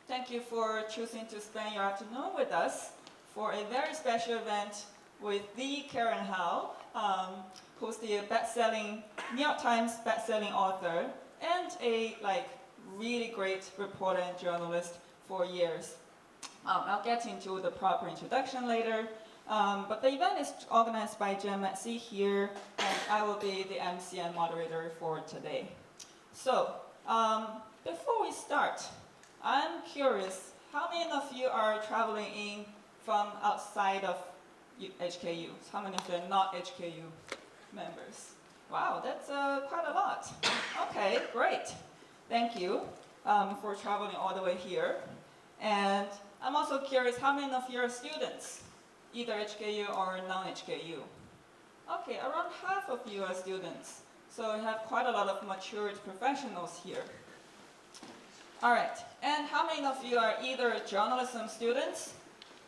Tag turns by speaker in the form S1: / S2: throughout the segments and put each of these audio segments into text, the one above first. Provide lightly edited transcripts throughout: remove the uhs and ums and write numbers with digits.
S1: Thank you for choosing to spend your afternoon with us for a very special event with the Karen Hao, who's the New York Times best-selling author and a really great reporter and journalist for years. I'll get into the proper introduction later, but the event is organized by JMSC here, and I will be the MC and moderator for today. So, before we start, I'm curious, how many of you are traveling in from outside of HKU? How many of you are not HKU members? Wow, that's quite a lot. Okay, great. Thank you for traveling all the way here. And I'm also curious, how many of you are students, either HKU or non-HKU? Okay, around half of you are students. So we have quite a lot of matured professionals here. All right, and how many of you are either journalism students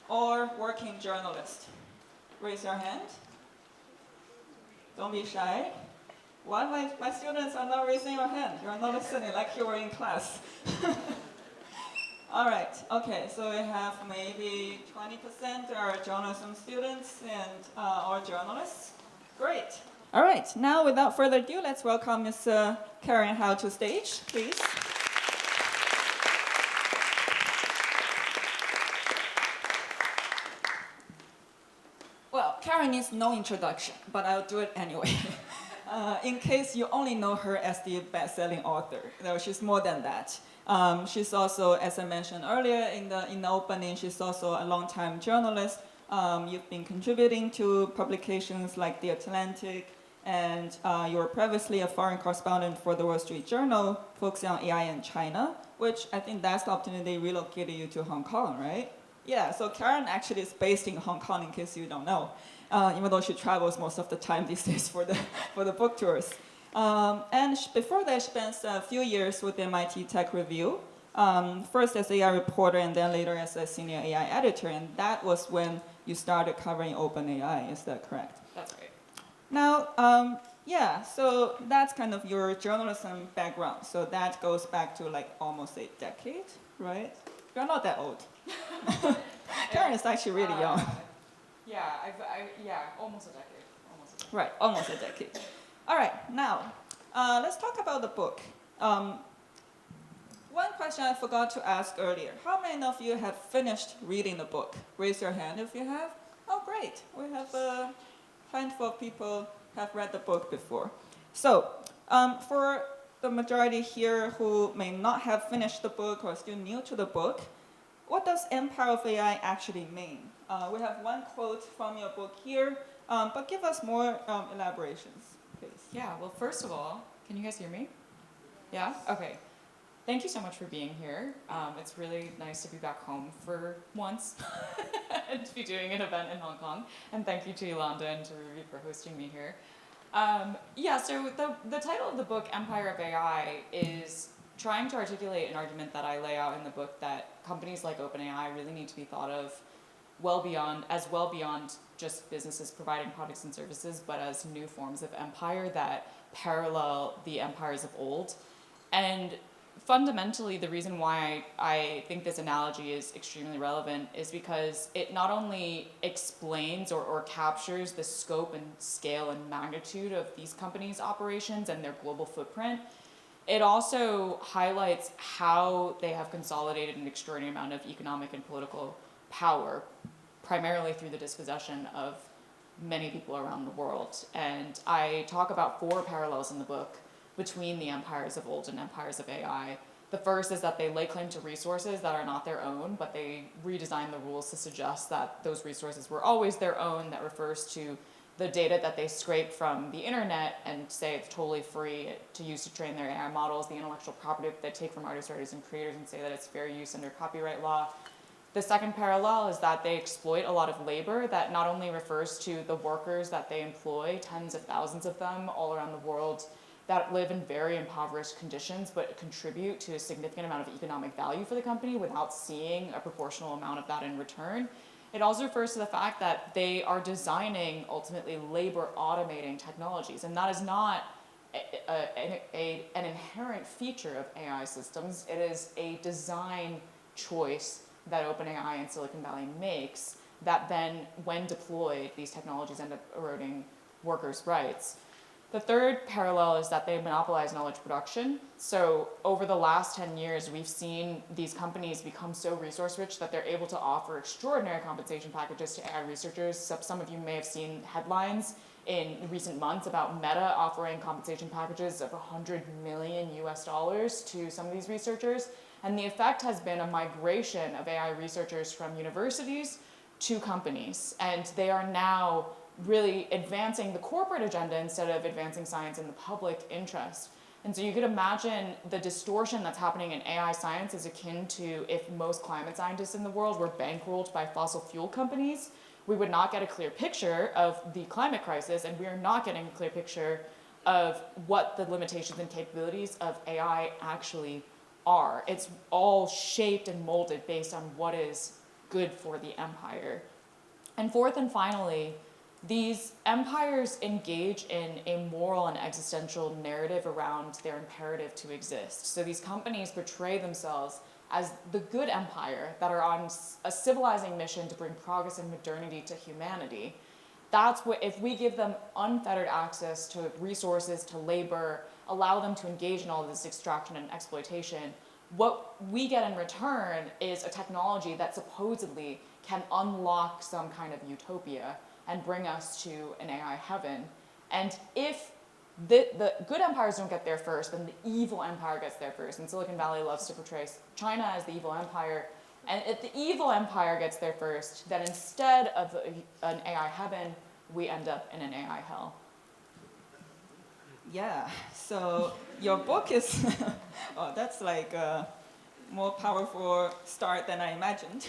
S1: or working journalists? Raise your hand. Don't be shy. Why my students are not raising your hand? You're not listening like you were in class. All right, okay, so we have maybe 20% are journalism students and or journalists. Great. All right, now without further ado, let's welcome Ms. Karen Hao to stage, please. Well, Karen needs no introduction, but I'll do it anyway. In case you only know her as the best-selling author, no, she's more than that. She's also, as I mentioned earlier in the opening, she's also a long-time journalist. You've been contributing to publications like The Atlantic, and you were previously a foreign correspondent for the Wall Street Journal, focusing on AI in China, which I think that's the opportunity relocated you to Hong Kong, right? Yeah, so Karen actually is based in Hong Kong, in case you don't know, even though she travels most of the time these days for the book tours. And before that, she spent a few years with the MIT Tech Review, first as AI reporter and then later as a senior AI editor, and that was when you started covering OpenAI, is that correct?
S2: That's right.
S1: Now, yeah, so that's kind of your journalism background. So that goes back to almost a decade, right? You're not that old. Karen is actually really young.
S2: Yeah, almost a decade.
S1: Right, almost a decade. All right, now, let's talk about the book. One question I forgot to ask earlier. How many of you have finished reading the book? Raise your hand if you have. Oh, great. We have a handful of people have read the book before. So, for the majority here who may not have finished the book or are still new to the book, what does Empire of AI actually mean? We have one quote from your book here, but give us more elaborations, please.
S2: Yeah, well, first of all, can you guys hear me? Yeah? Okay. Thank you so much for being here. It's really nice to be back home for once and to be doing an event in Hong Kong. And thank you to Yolanda and to Ruby for hosting me here. So the title of the book, Empire of AI, is trying to articulate an argument that I lay out in the book that companies like OpenAI really need to be thought of well beyond just businesses providing products and services, but as new forms of empire that parallel the empires of old. And fundamentally, the reason why I think this analogy is extremely relevant is because it not only explains or captures the scope and scale and magnitude of these companies' operations and their global footprint, it also highlights how they have consolidated an extraordinary amount of economic and political power, primarily through the dispossession of many people around the world. And I talk about 4 parallels in the book between the empires of old and empires of AI. The first is that they lay claim to resources that are not their own, but they redesign the rules to suggest that those resources were always their own. That refers to the data that they scrape from the internet and say it's totally free to use to train their AI models, the intellectual property that they take from artists, writers, and creators and say that it's fair use under copyright law. The second parallel is that they exploit a lot of labor that not only refers to the workers that they employ, tens of thousands of them all around the world, that live in very impoverished conditions but contribute to a significant amount of economic value for the company without seeing a proportional amount of that in return. It also refers to the fact that they are designing, ultimately, labor automating technologies, and that is not an inherent feature of AI systems. It is a design choice that OpenAI and Silicon Valley makes that then, when deployed, these technologies end up eroding workers' rights. The third parallel is that they monopolize knowledge production. So over the last 10 years, we've seen these companies become so resource rich that they're able to offer extraordinary compensation packages to AI researchers. So some of you may have seen headlines in recent months about Meta offering compensation packages of 100 million US dollars to some of these researchers. And the effect has been a migration of AI researchers from universities to companies. And they are now really advancing the corporate agenda instead of advancing science in the public interest. And so you could imagine the distortion that's happening in AI science is akin to if most climate scientists in the world were bankrolled by fossil fuel companies. We would not get a clear picture of the climate crisis, and we are not getting a clear picture of what the limitations and capabilities of AI actually are. It's all shaped and molded based on what is good for the empire. And fourth and finally, these empires engage in a moral and existential narrative around their imperative to exist. So these companies portray themselves as the good empire that are on a civilizing mission to bring progress and modernity to humanity. That's what, if we give them unfettered access to resources, to labor, allow them to engage in all this extraction and exploitation, what we get in return is a technology that supposedly can unlock some kind of utopia and bring us to an AI heaven. And if the good empires don't get there first, then the evil empire gets there first. And Silicon Valley loves to portray China as the evil empire. And if the evil empire gets there first, then instead of an AI heaven, we end up in an AI hell.
S1: Yeah, so your book is, oh, that's like a more powerful start than I imagined.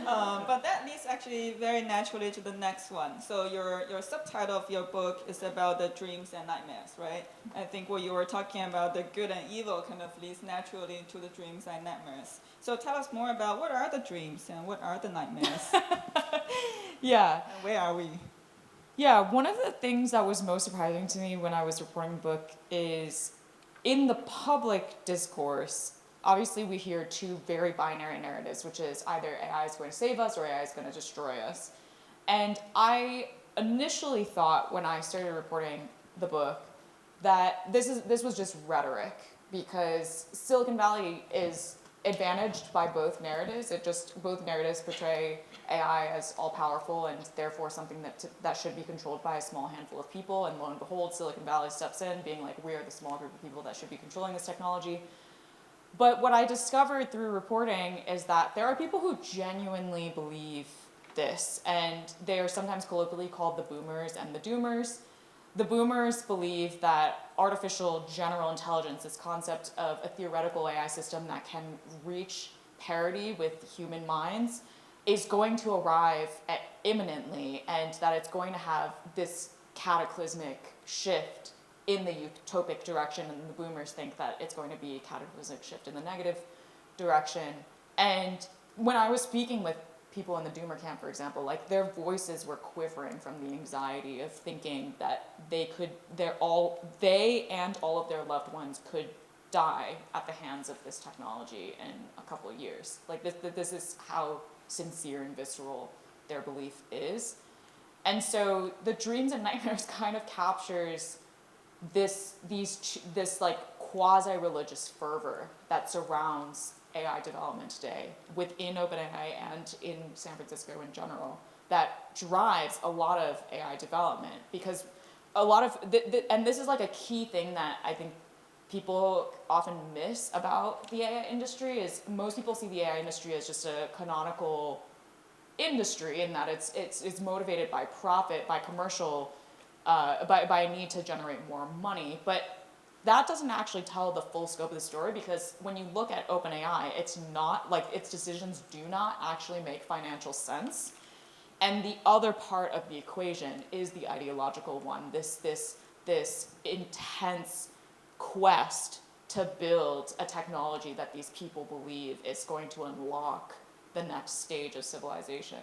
S1: But that leads actually very naturally to the next one. So your subtitle of your book is about the dreams and nightmares, right? I think what you were talking about, the good and evil, kind of leads naturally to the dreams and nightmares. So tell us more about what are the dreams and what are the nightmares?
S2: Yeah.
S1: And where are we?
S2: Yeah, one of the things that was most surprising to me when I was reporting the book is in the public discourse, obviously we hear two very binary narratives, which is either AI is going to save us or AI is going to destroy us. And I initially thought when I started reporting the book that this was just rhetoric, because Silicon Valley is advantaged by both narratives. Both narratives portray AI as all-powerful and therefore something that should be controlled by a small handful of people. And lo and behold, Silicon Valley steps in, being like, we are the small group of people that should be controlling this technology. But what I discovered through reporting is that there are people who genuinely believe this, and they are sometimes colloquially called the boomers and the doomers. The boomers believe that artificial general intelligence, this concept of a theoretical AI system that can reach parity with human minds, is going to arrive imminently, and that it's going to have this cataclysmic shift in the utopic direction, and the boomers think that it's going to be a cataclysmic shift in the negative direction. And when I was speaking with people in the doomer camp, for example, like their voices were quivering from the anxiety of thinking that they and all of their loved ones could die at the hands of this technology in a couple of years. Like this is how sincere and visceral their belief is. And so the dreams and nightmares kind of captures this like quasi-religious fervor that surrounds AI development today within OpenAI and in San Francisco in general, that drives a lot of AI development. Because a lot of, and this is like a key thing that I think people often miss about the AI industry, is most people see the AI industry as just a canonical industry, in that it's motivated by profit, by commercial, by a need to generate more money. But that doesn't actually tell the full scope of the story, because when you look at OpenAI, it's not like its decisions do not actually make financial sense. And the other part of the equation is the ideological one, this intense quest to build a technology that these people believe is going to unlock the next stage of civilization.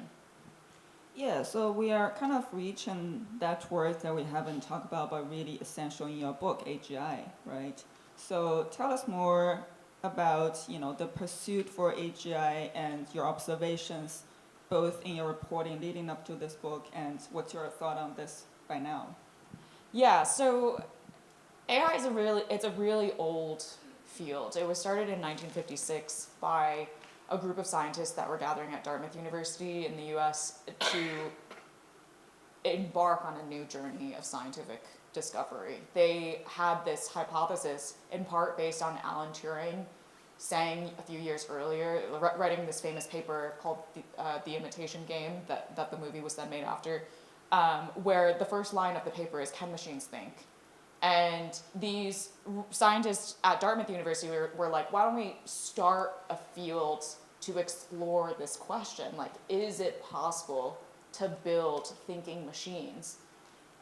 S1: Yeah, so we are kind of reaching that word that we haven't talked about, but really essential in your book, AGI, right? So tell us more about, the pursuit for AGI and your observations, both in your reporting leading up to this book, and what's your thought on this by now?
S2: Yeah, so AI is a really old field. It was started in 1956 by a group of scientists that were gathering at Dartmouth University in the US to embark on a new journey of scientific discovery. They had this hypothesis in part based on Alan Turing saying a few years earlier, writing this famous paper called The Imitation Game that the movie was then made after, where the first line of the paper is, "Can machines think?" And these scientists at Dartmouth University were like, why don't we start a field to explore this question? Like, is it possible to build thinking machines?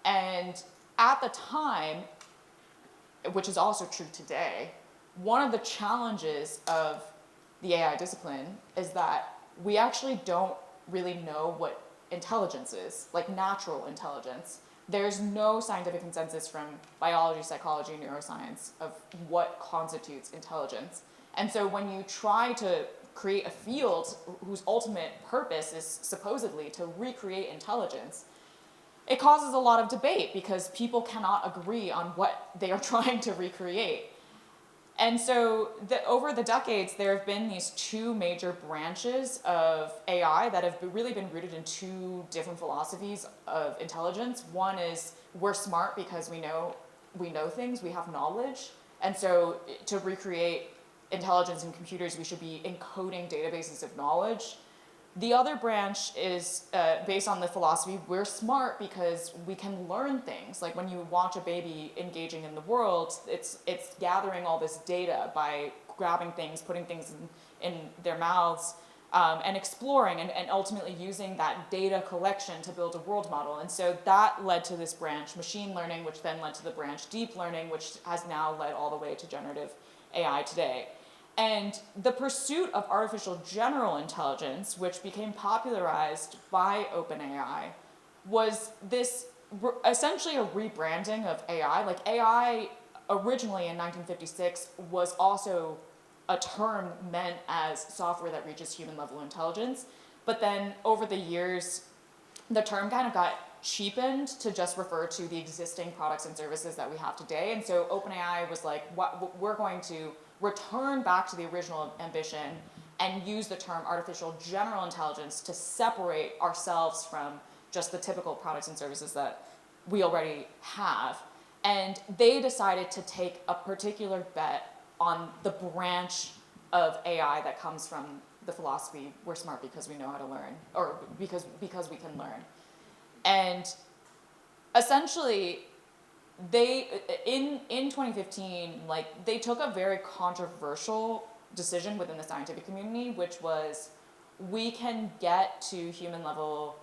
S2: And at the time, which is also true today, one of the challenges of the AI discipline is that we actually don't really know what intelligence is, like natural intelligence. There's no scientific consensus from biology, psychology, neuroscience of what constitutes intelligence. And so when you try to create a field whose ultimate purpose is supposedly to recreate intelligence, it causes a lot of debate because people cannot agree on what they are trying to recreate. And so over the decades, there have been these two major branches of AI that have really been rooted in two different philosophies of intelligence. One is we're smart because we know things, we have knowledge. And so to recreate intelligence in computers, we should be encoding databases of knowledge. The other branch is based on the philosophy, we're smart because we can learn things. Like when you watch a baby engaging in the world, it's gathering all this data by grabbing things, putting things in their mouths, and exploring and ultimately using that data collection to build a world model. And so that led to this branch, machine learning, which then led to the branch deep learning, which has now led all the way to generative AI today. And the pursuit of artificial general intelligence, which became popularized by OpenAI, was this essentially a rebranding of AI. Like AI originally in 1956 was also a term meant as software that reaches human level intelligence. But then over the years, the term kind of got cheapened to just refer to the existing products and services that we have today. And so OpenAI was like, we're going to return back to the original ambition and use the term artificial general intelligence to separate ourselves from just the typical products and services that we already have. And they decided to take a particular bet on the branch of AI that comes from the philosophy, we're smart because we know how to learn, or because we can learn. And essentially, they in 2015, like they took a very controversial decision within the scientific community, which was we can get to human level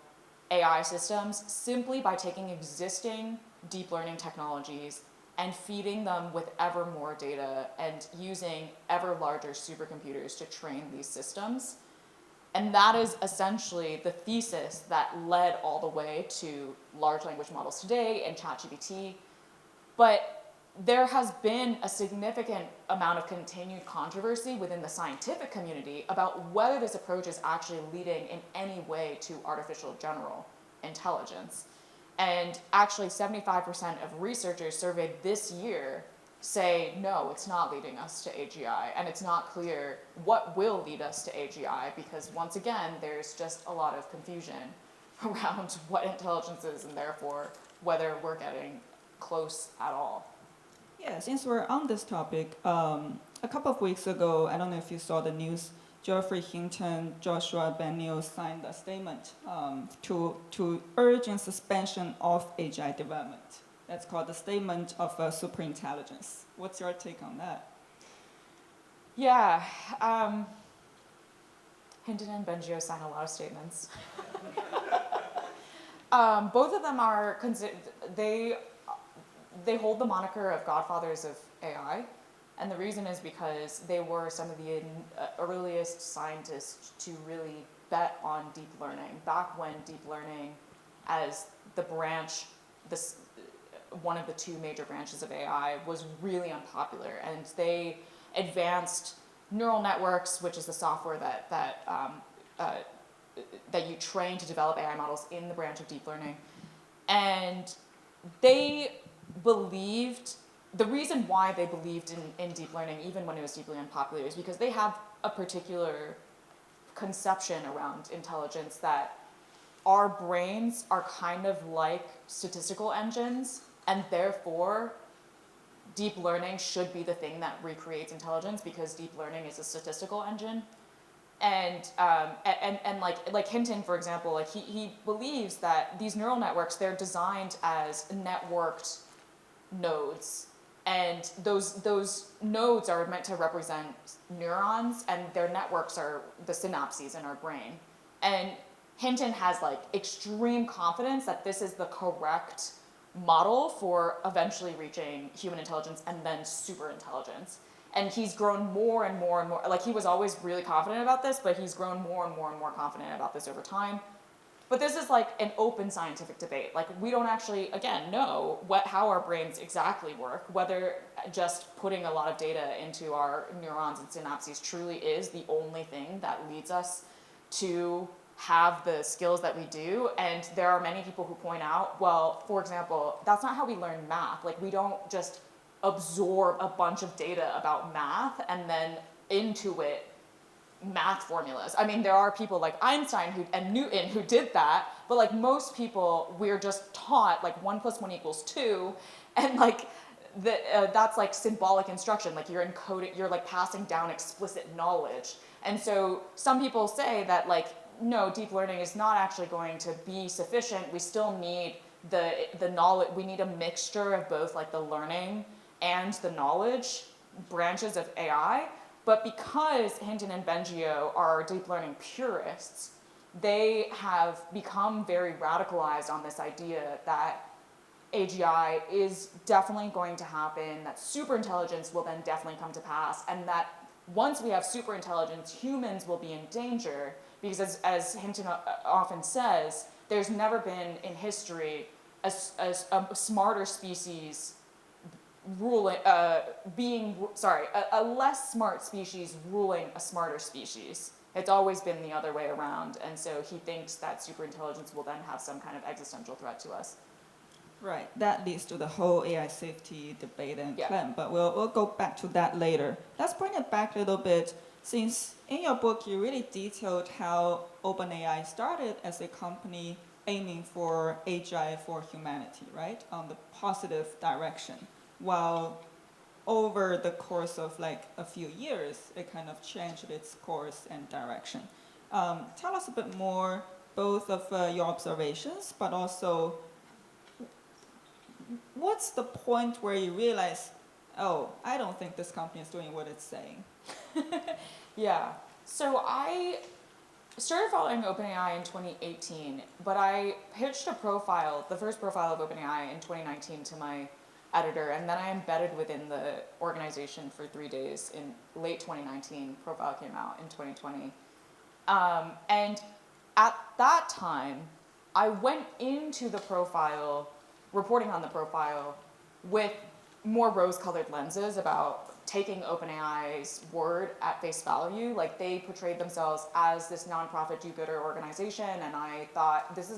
S2: AI systems simply by taking existing deep learning technologies and feeding them with ever more data and using ever larger supercomputers to train these systems. And that is essentially the thesis that led all the way to large language models today and ChatGPT. But there has been a significant amount of continued controversy within the scientific community about whether this approach is actually leading in any way to artificial general intelligence. And actually 75% of researchers surveyed this year say, no, it's not leading us to AGI. And it's not clear what will lead us to AGI because once again, there's just a lot of confusion around what intelligence is and therefore whether we're getting close at all.
S1: Yeah, since we're on this topic, a couple of weeks ago, I don't know if you saw the news, Geoffrey Hinton, Joshua Benioff signed a statement to urge a suspension of AGI development. That's called the Statement of Superintelligence. What's your take on that?
S2: Yeah, Hinton and Benioff signed a lot of statements. Both of them are they hold the moniker of godfathers of AI, and the reason is because they were some of the earliest scientists to really bet on deep learning. Back when deep learning, as the branch, one of the two major branches of AI, was really unpopular, and they advanced neural networks, which is the software that you train to develop AI models in the branch of deep learning. And they believed, the reason why they believed in deep learning, even when it was deeply unpopular, is because they have a particular conception around intelligence that our brains are kind of like statistical engines, and therefore deep learning should be the thing that recreates intelligence, because deep learning is a statistical engine. And like Hinton, for example, like he believes that these neural networks, they're designed as networked nodes, and those nodes are meant to represent neurons, and their networks are the synapses in our brain. And Hinton has like extreme confidence that this is the correct model for eventually reaching human intelligence and then super intelligence. And he's grown more and more and more, like he was always really confident about this, but he's grown more and more and more confident about this over time. But this is like an open scientific debate. Like we don't actually, again, know how our brains exactly work, whether just putting a lot of data into our neurons and synapses truly is the only thing that leads us to have the skills that we do. And there are many people who point out, well, for example, that's not how we learn math. Like we don't just absorb a bunch of data about math and then intuit math formulas. I mean, there are people like Einstein and Newton who did that, but like most people, we're just taught like 1 + 1 = 2, and like that's like symbolic instruction. Like you're encoding, you're like passing down explicit knowledge. And so some people say that like, no, deep learning is not actually going to be sufficient. We still need the knowledge. We need a mixture of both like the learning and the knowledge branches of AI. But because Hinton and Bengio are deep learning purists, they have become very radicalized on this idea that AGI is definitely going to happen, that superintelligence will then definitely come to pass, and that once we have superintelligence, humans will be in danger, because as Hinton often says, there's never been in history a smarter species ruling, a less smart species ruling a smarter species. It's always been the other way around, and so he thinks that superintelligence will then have some kind of existential threat to us.
S1: Right, that leads to the whole AI safety debate and
S2: Yeah.
S1: claim, but we'll go back to that later. Let's bring it back a little bit, since in your book you really detailed how OpenAI started as a company aiming for AGI for humanity, right, on the positive direction, while over the course of like a few years, it kind of changed its course and direction. Tell us a bit more, both of your observations, but also what's the point where you realize, oh, I don't think this company is doing what it's saying?
S2: Yeah. So I started following OpenAI in 2018, but I pitched a profile, the first profile of OpenAI in 2019 to my editor, and then I embedded within the organization for 3 days in late 2019. Profile came out in 2020. And at that time, I went into the profile, reporting on the profile, with more rose-colored lenses about taking OpenAI's word at face value. Like they portrayed themselves as this nonprofit do-gooder organization, and I thought this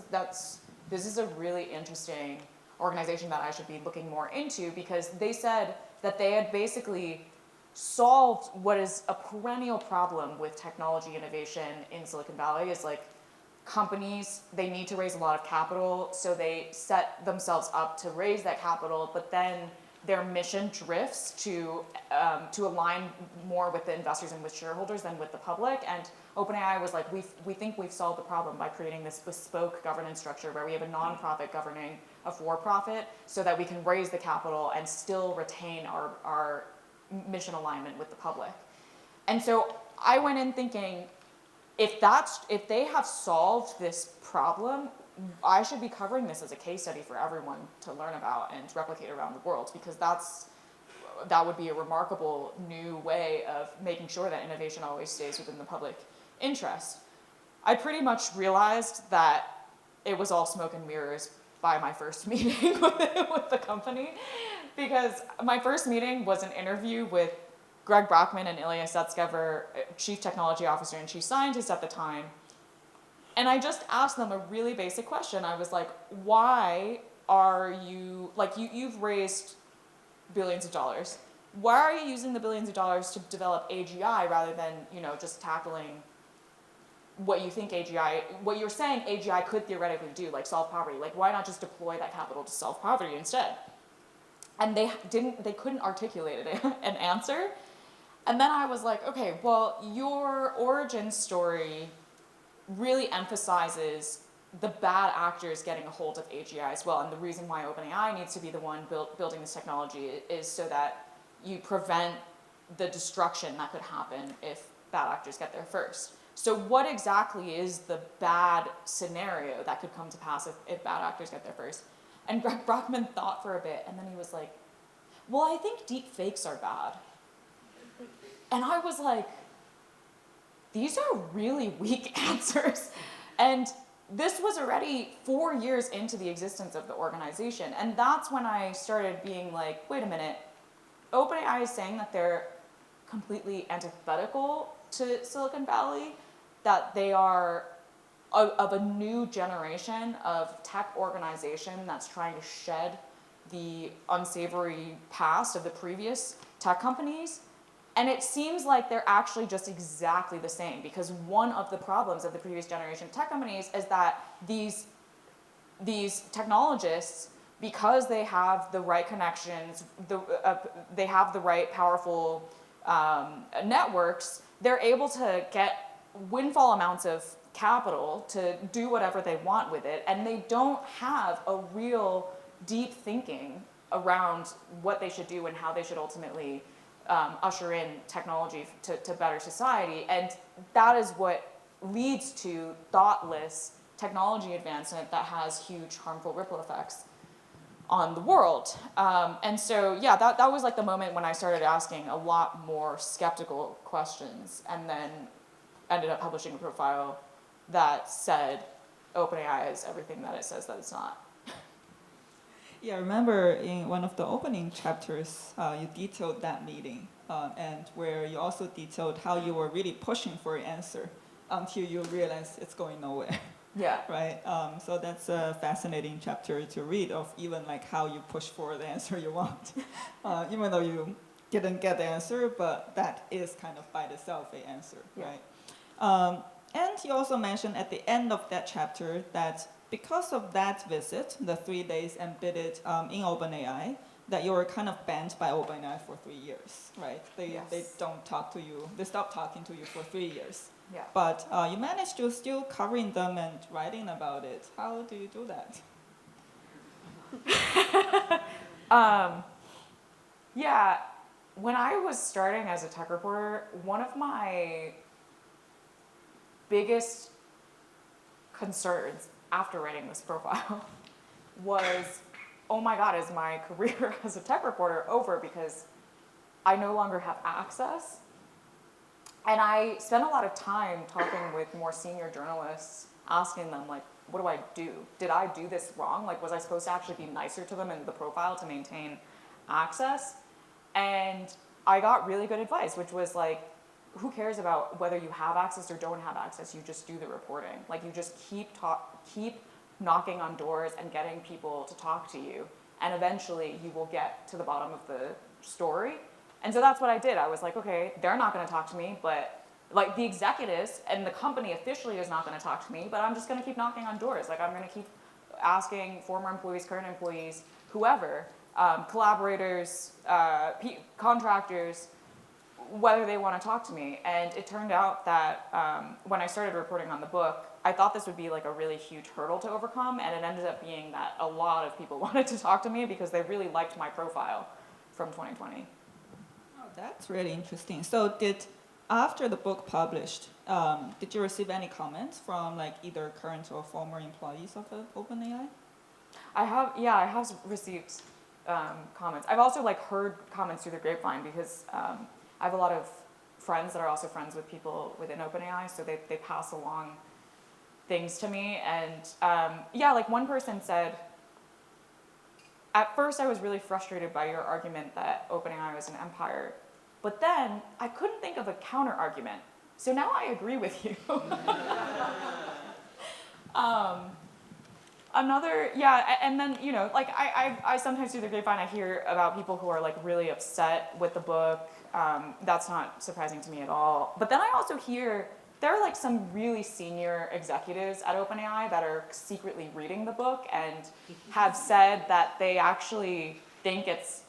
S2: is a really interesting organization that I should be looking more into, because they said that they had basically solved what is a perennial problem with technology innovation in Silicon Valley. Is like companies, they need to raise a lot of capital, so they set themselves up to raise that capital, but then their mission drifts to align more with the investors and with shareholders than with the public. And OpenAI was like, we think we've solved the problem by creating this bespoke governance structure where we have a nonprofit governing a for-profit, so that we can raise the capital and still retain our mission alignment with the public. And so I went in thinking, if they have solved this problem, I should be covering this as a case study for everyone to learn about and replicate around the world, because that would be a remarkable new way of making sure that innovation always stays within the public interest. I pretty much realized that it was all smoke and mirrors by my first meeting with the company, because my first meeting was an interview with Greg Brockman and Ilya Sutskever, chief technology officer and chief scientist at the time. And I just asked them a really basic question. I was like, why are you, like, you've raised billions of dollars. Why are you using the billions of dollars to develop AGI rather than, just tackling what you think AGI, what you're saying AGI could theoretically do, like solve poverty? Like, why not just deploy that capital to solve poverty instead? And they couldn't articulate an answer. And then I was like, okay, well, your origin story really emphasizes the bad actors getting a hold of AGI as well. And the reason why OpenAI needs to be the one building this technology is so that you prevent the destruction that could happen if bad actors get there first. So what exactly is the bad scenario that could come to pass if bad actors get there first? And Greg Brockman thought for a bit, and then he was like, well, I think deep fakes are bad. And I was like, these are really weak answers. And this was already 4 years into the existence of the organization. And that's when I started being like, wait a minute, OpenAI is saying that they're completely antithetical to Silicon Valley, that they are of a new generation of tech organization that's trying to shed the unsavory past of the previous tech companies. And it seems like they're actually just exactly the same, because one of the problems of the previous generation of tech companies is that these technologists, because they have the right connections, they have the right powerful networks, they're able to get windfall amounts of capital to do whatever they want with it, and they don't have a real deep thinking around what they should do and how they should ultimately usher in technology to better society. And that is what leads to thoughtless technology advancement that has huge harmful ripple effects on the world. And so, yeah, that was like the moment when I started asking a lot more skeptical questions, and then ended up publishing a profile that said OpenAI is everything that it says that it's not.
S1: Yeah, I remember in one of the opening chapters, you detailed that meeting, and where you also detailed how you were really pushing for an answer until you realized it's going nowhere.
S2: Yeah.
S1: Right. So that's a fascinating chapter to read, of even like how you push for the answer you want, even though you didn't get the answer, but that is kind of by itself an answer,
S2: Yeah.
S1: right? And you also mentioned at the end of that chapter that because of that visit, the 3 days embedded in OpenAI, that you were kind of banned by OpenAI for 3 years, right? They don't talk to you. They stopped talking to you for 3 years.
S2: Yeah.
S1: But you managed to still covering them and writing about it. How do you do that?
S2: Yeah, when I was starting as a tech reporter, one of my biggest concerns after writing this profile was, oh my God, is my career as a tech reporter over because I no longer have access? And I spent a lot of time talking with more senior journalists, asking them, like, what do I do? Did I do this wrong? Like, was I supposed to actually be nicer to them in the profile to maintain access? And I got really good advice, which was like, who cares about whether you have access or don't have access? You just do the reporting. Like, you just keep knocking on doors and getting people to talk to you, and eventually you will get to the bottom of the story. And so that's what I did. I was like, okay, they're not going to talk to me, but like the executives and the company officially is not going to talk to me, but I'm just going to keep knocking on doors. Like, I'm going to keep asking former employees, current employees, whoever, collaborators, contractors, whether they want to talk to me. And it turned out that when I started reporting on the book, I thought this would be like a really huge hurdle to overcome, and it ended up being that a lot of people wanted to talk to me because they really liked my profile from 2020.
S1: Oh, that's really interesting. So after the book published, did you receive any comments from like either current or former employees of OpenAI?
S2: I have received comments. I've also like heard comments through the grapevine because I have a lot of friends that are also friends with people within OpenAI, so they pass along things to me. And like one person said, at first I was really frustrated by your argument that OpenAI was an empire, But then I couldn't think of a counter argument. So now I agree with you. And then, like I sometimes through the grapevine I hear about people who are like really upset with the book. That's not surprising to me at all. But then I also hear there are like some really senior executives at OpenAI that are secretly reading the book and have said that they actually think it's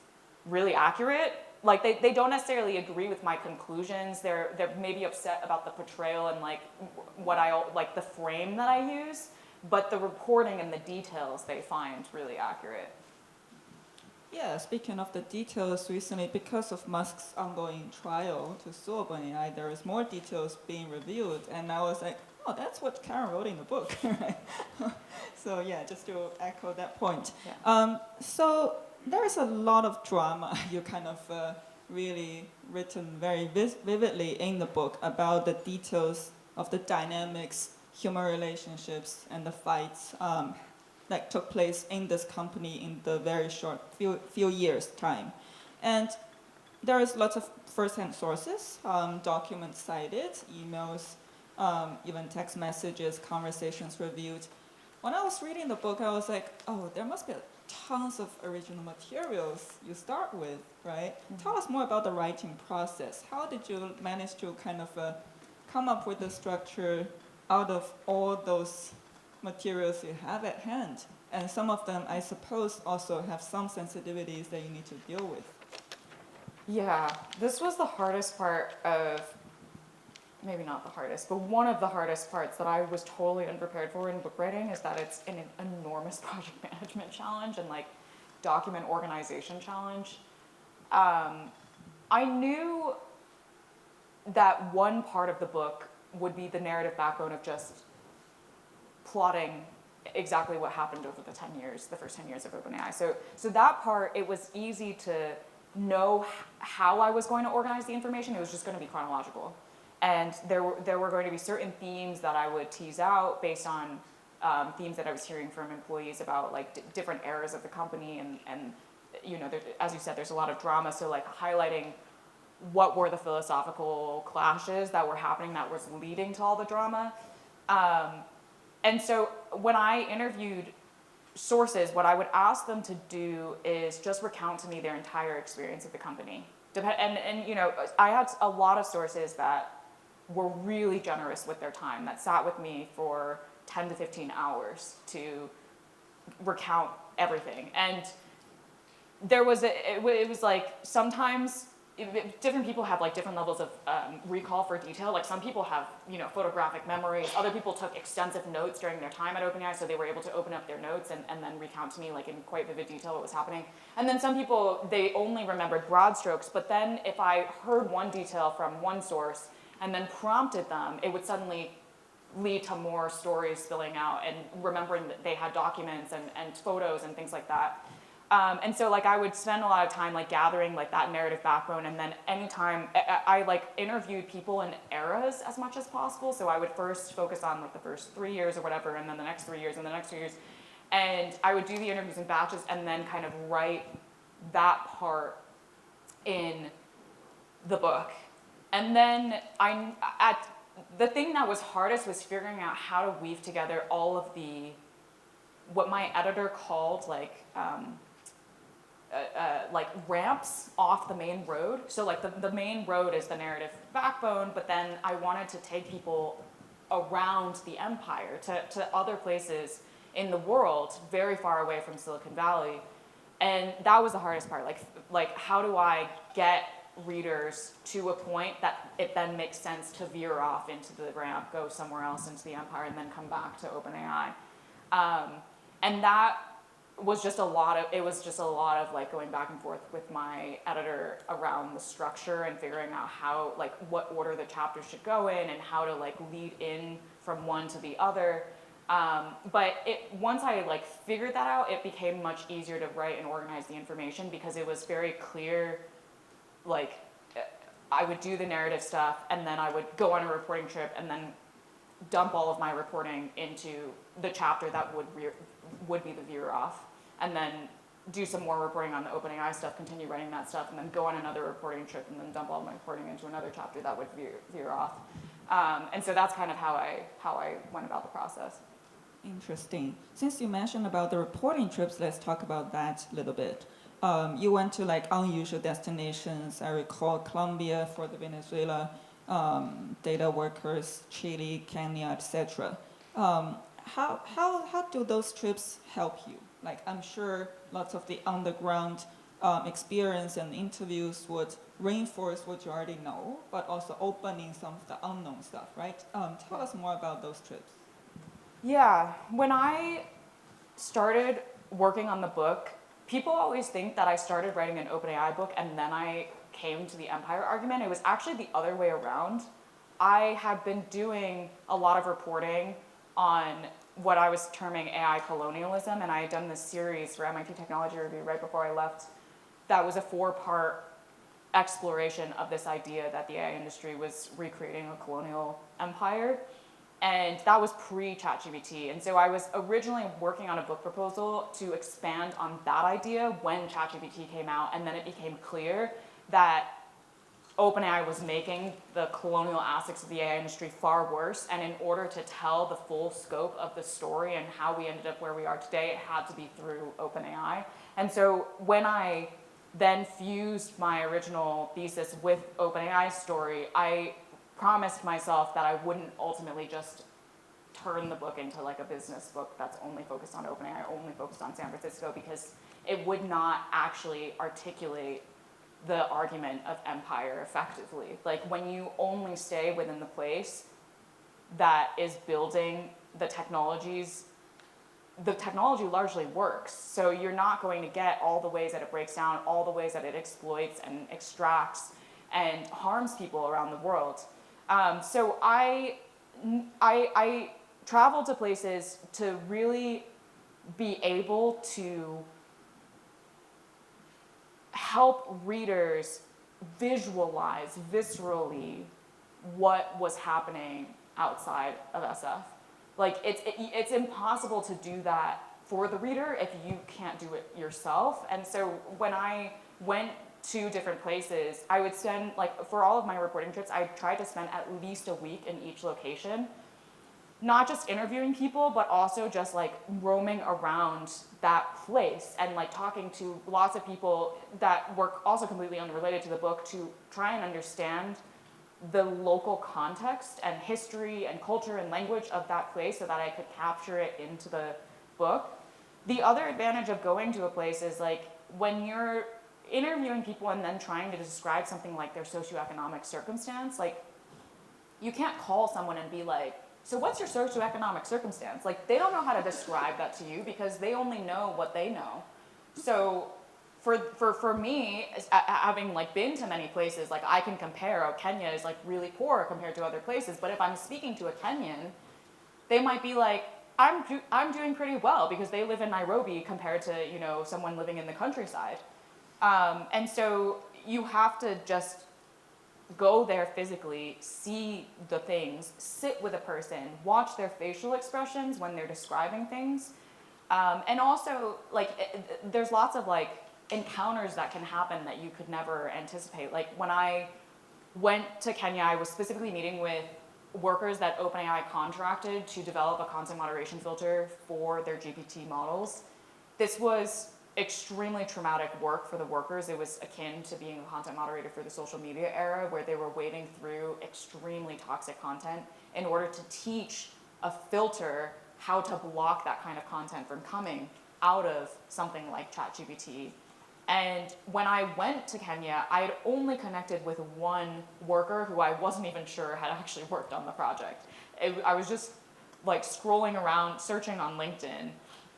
S2: really accurate. Like they don't necessarily agree with my conclusions. They're maybe upset about the portrayal and like the frame that I use, but the reporting and the details they find really accurate.
S1: Yeah, speaking of the details, recently, because of Musk's ongoing trial to sue OpenAI, there is more details being reviewed, and I was like, oh, that's what Karen wrote in the book, right? So yeah, just to echo that point.
S2: Yeah.
S1: So there is a lot of drama you kind of really written very vividly in the book about the details of the dynamics, human relationships, and the fights that took place in this company in the very short few years time. And there is lots of first-hand sources, documents cited, emails, even text messages, conversations reviewed. When I was reading the book, I was like, oh, there must be tons of original materials you start with, right? Mm-hmm. Tell us more about the writing process. How did you manage to kind of come up with the structure out of all those materials you have at hand? And some of them, I suppose, also have some sensitivities that you need to deal with.
S2: Yeah, this was the hardest part of, maybe not the hardest, but one of the hardest parts that I was totally unprepared for in book writing is that it's an enormous project management challenge and like document organization challenge. I knew that one part of the book would be the narrative backbone of just plotting exactly what happened over the first 10 years of OpenAI. So that part, it was easy to know how I was going to organize the information. It was just going to be chronological. And there were going to be certain themes that I would tease out based on themes that I was hearing from employees about like different eras of the company. And as you said, there's a lot of drama. So like highlighting what were the philosophical clashes that were happening that was leading to all the drama. And so when I interviewed sources, what I would ask them to do is just recount to me their entire experience at the company. And I had a lot of sources that were really generous with their time, that sat with me for 10 to 15 hours to recount everything. And it was like sometimes different people have like different levels of recall for detail. Like some people have, photographic memories. Other people took extensive notes during their time at OpenAI, so they were able to open up their notes and then recount to me like in quite vivid detail what was happening. And then some people, they only remembered broad strokes, but then if I heard one detail from one source and then prompted them, it would suddenly lead to more stories spilling out and remembering that they had documents and photos and things like that. And so like I would spend a lot of time like gathering like that narrative backbone, and then anytime I like interviewed people in eras as much as possible. So I would first focus on like the first 3 years or whatever, and then the next 3 years and the next 2 years. And I would do the interviews in batches and then kind of write that part in the book. And then the thing that was hardest was figuring out how to weave together all of what my editor called like ramps off the main road. So like the main road is the narrative backbone, but then I wanted to take people around the empire to other places in the world, very far away from Silicon Valley. And that was the hardest part. Like how do I get readers to a point that it then makes sense to veer off into the ramp, go somewhere else into the empire, and then come back to OpenAI. And that was just a lot of like going back and forth with my editor around the structure and figuring out how, like, what order the chapters should go in and how to like lead in from one to the other. But once I like figured that out, it became much easier to write and organize the information because it was very clear. Like I would do the narrative stuff and then I would go on a reporting trip and then dump all of my reporting into the chapter that would be the veer off, and then do some more reporting on the OpenAI stuff, continue writing that stuff, and then go on another reporting trip, and then dump all my reporting into another chapter that would veer off. And so that's kind of how I went about the process.
S1: Interesting. Since you mentioned about the reporting trips, let's talk about that a little bit. You went to like unusual destinations. I recall Colombia for the Venezuela data workers, Chile, Kenya, etc. How do those trips help you? Like, I'm sure lots of the underground experience and interviews would reinforce what you already know, but also opening some of the unknown stuff, right? Tell us more about those trips.
S2: Yeah, when I started working on the book, people always think that I started writing an OpenAI book and then I came to the empire argument. It was actually the other way around. I had been doing a lot of reporting on what I was terming AI colonialism, and I had done this series for MIT Technology Review right before I left. That was a 4-part exploration of this idea that the AI industry was recreating a colonial empire. And that was pre-ChatGPT. And so I was originally working on a book proposal to expand on that idea when ChatGPT came out, and then it became clear that OpenAI was making the colonial aspects of the AI industry far worse, and in order to tell the full scope of the story and how we ended up where we are today, it had to be through OpenAI. And so when I then fused my original thesis with OpenAI's story, I promised myself that I wouldn't ultimately just turn the book into like a business book that's only focused on OpenAI, only focused on San Francisco, because it would not actually articulate the argument of empire effectively. Like, when you only stay within the place that is building the technologies, the technology largely works. So you're not going to get all the ways that it breaks down, all the ways that it exploits and extracts and harms people around the world. So I traveled to places to really be able to help readers visualize viscerally what was happening outside of SF. Like, it's impossible to do that for the reader if you can't do it yourself. And so when I went to different places, I would spend, like, for all of my reporting trips, I tried to spend at least a week in each location, not just interviewing people, but also just like roaming around that place and like talking to lots of people that were also completely unrelated to the book to try and understand the local context and history and culture and language of that place so that I could capture it into the book. The other advantage of going to a place is, like, when you're interviewing people and then trying to describe something like their socioeconomic circumstance, like, you can't call someone and be like, so what's your socioeconomic circumstance? Like, they don't know how to describe that to you because they only know what they know. So for me, having like been to many places, like, I can compare, oh, Kenya is like really poor compared to other places. But if I'm speaking to a Kenyan, they might be like, I'm doing pretty well because they live in Nairobi compared to, you know, someone living in the countryside. And so you have to just go there physically, see the things, sit with a person, watch their facial expressions when they're describing things. And also, like, there's lots of like encounters that can happen that you could never anticipate. Like, when I went to Kenya, I was specifically meeting with workers that OpenAI contracted to develop a content moderation filter for their GPT models. This was extremely traumatic work for the workers. It was akin to being a content moderator for the social media era, where they were wading through extremely toxic content in order to teach a filter how to block that kind of content from coming out of something like ChatGPT. And when I went to Kenya, I had only connected with one worker who I wasn't even sure had actually worked on the project. I was just like scrolling around, searching on LinkedIn,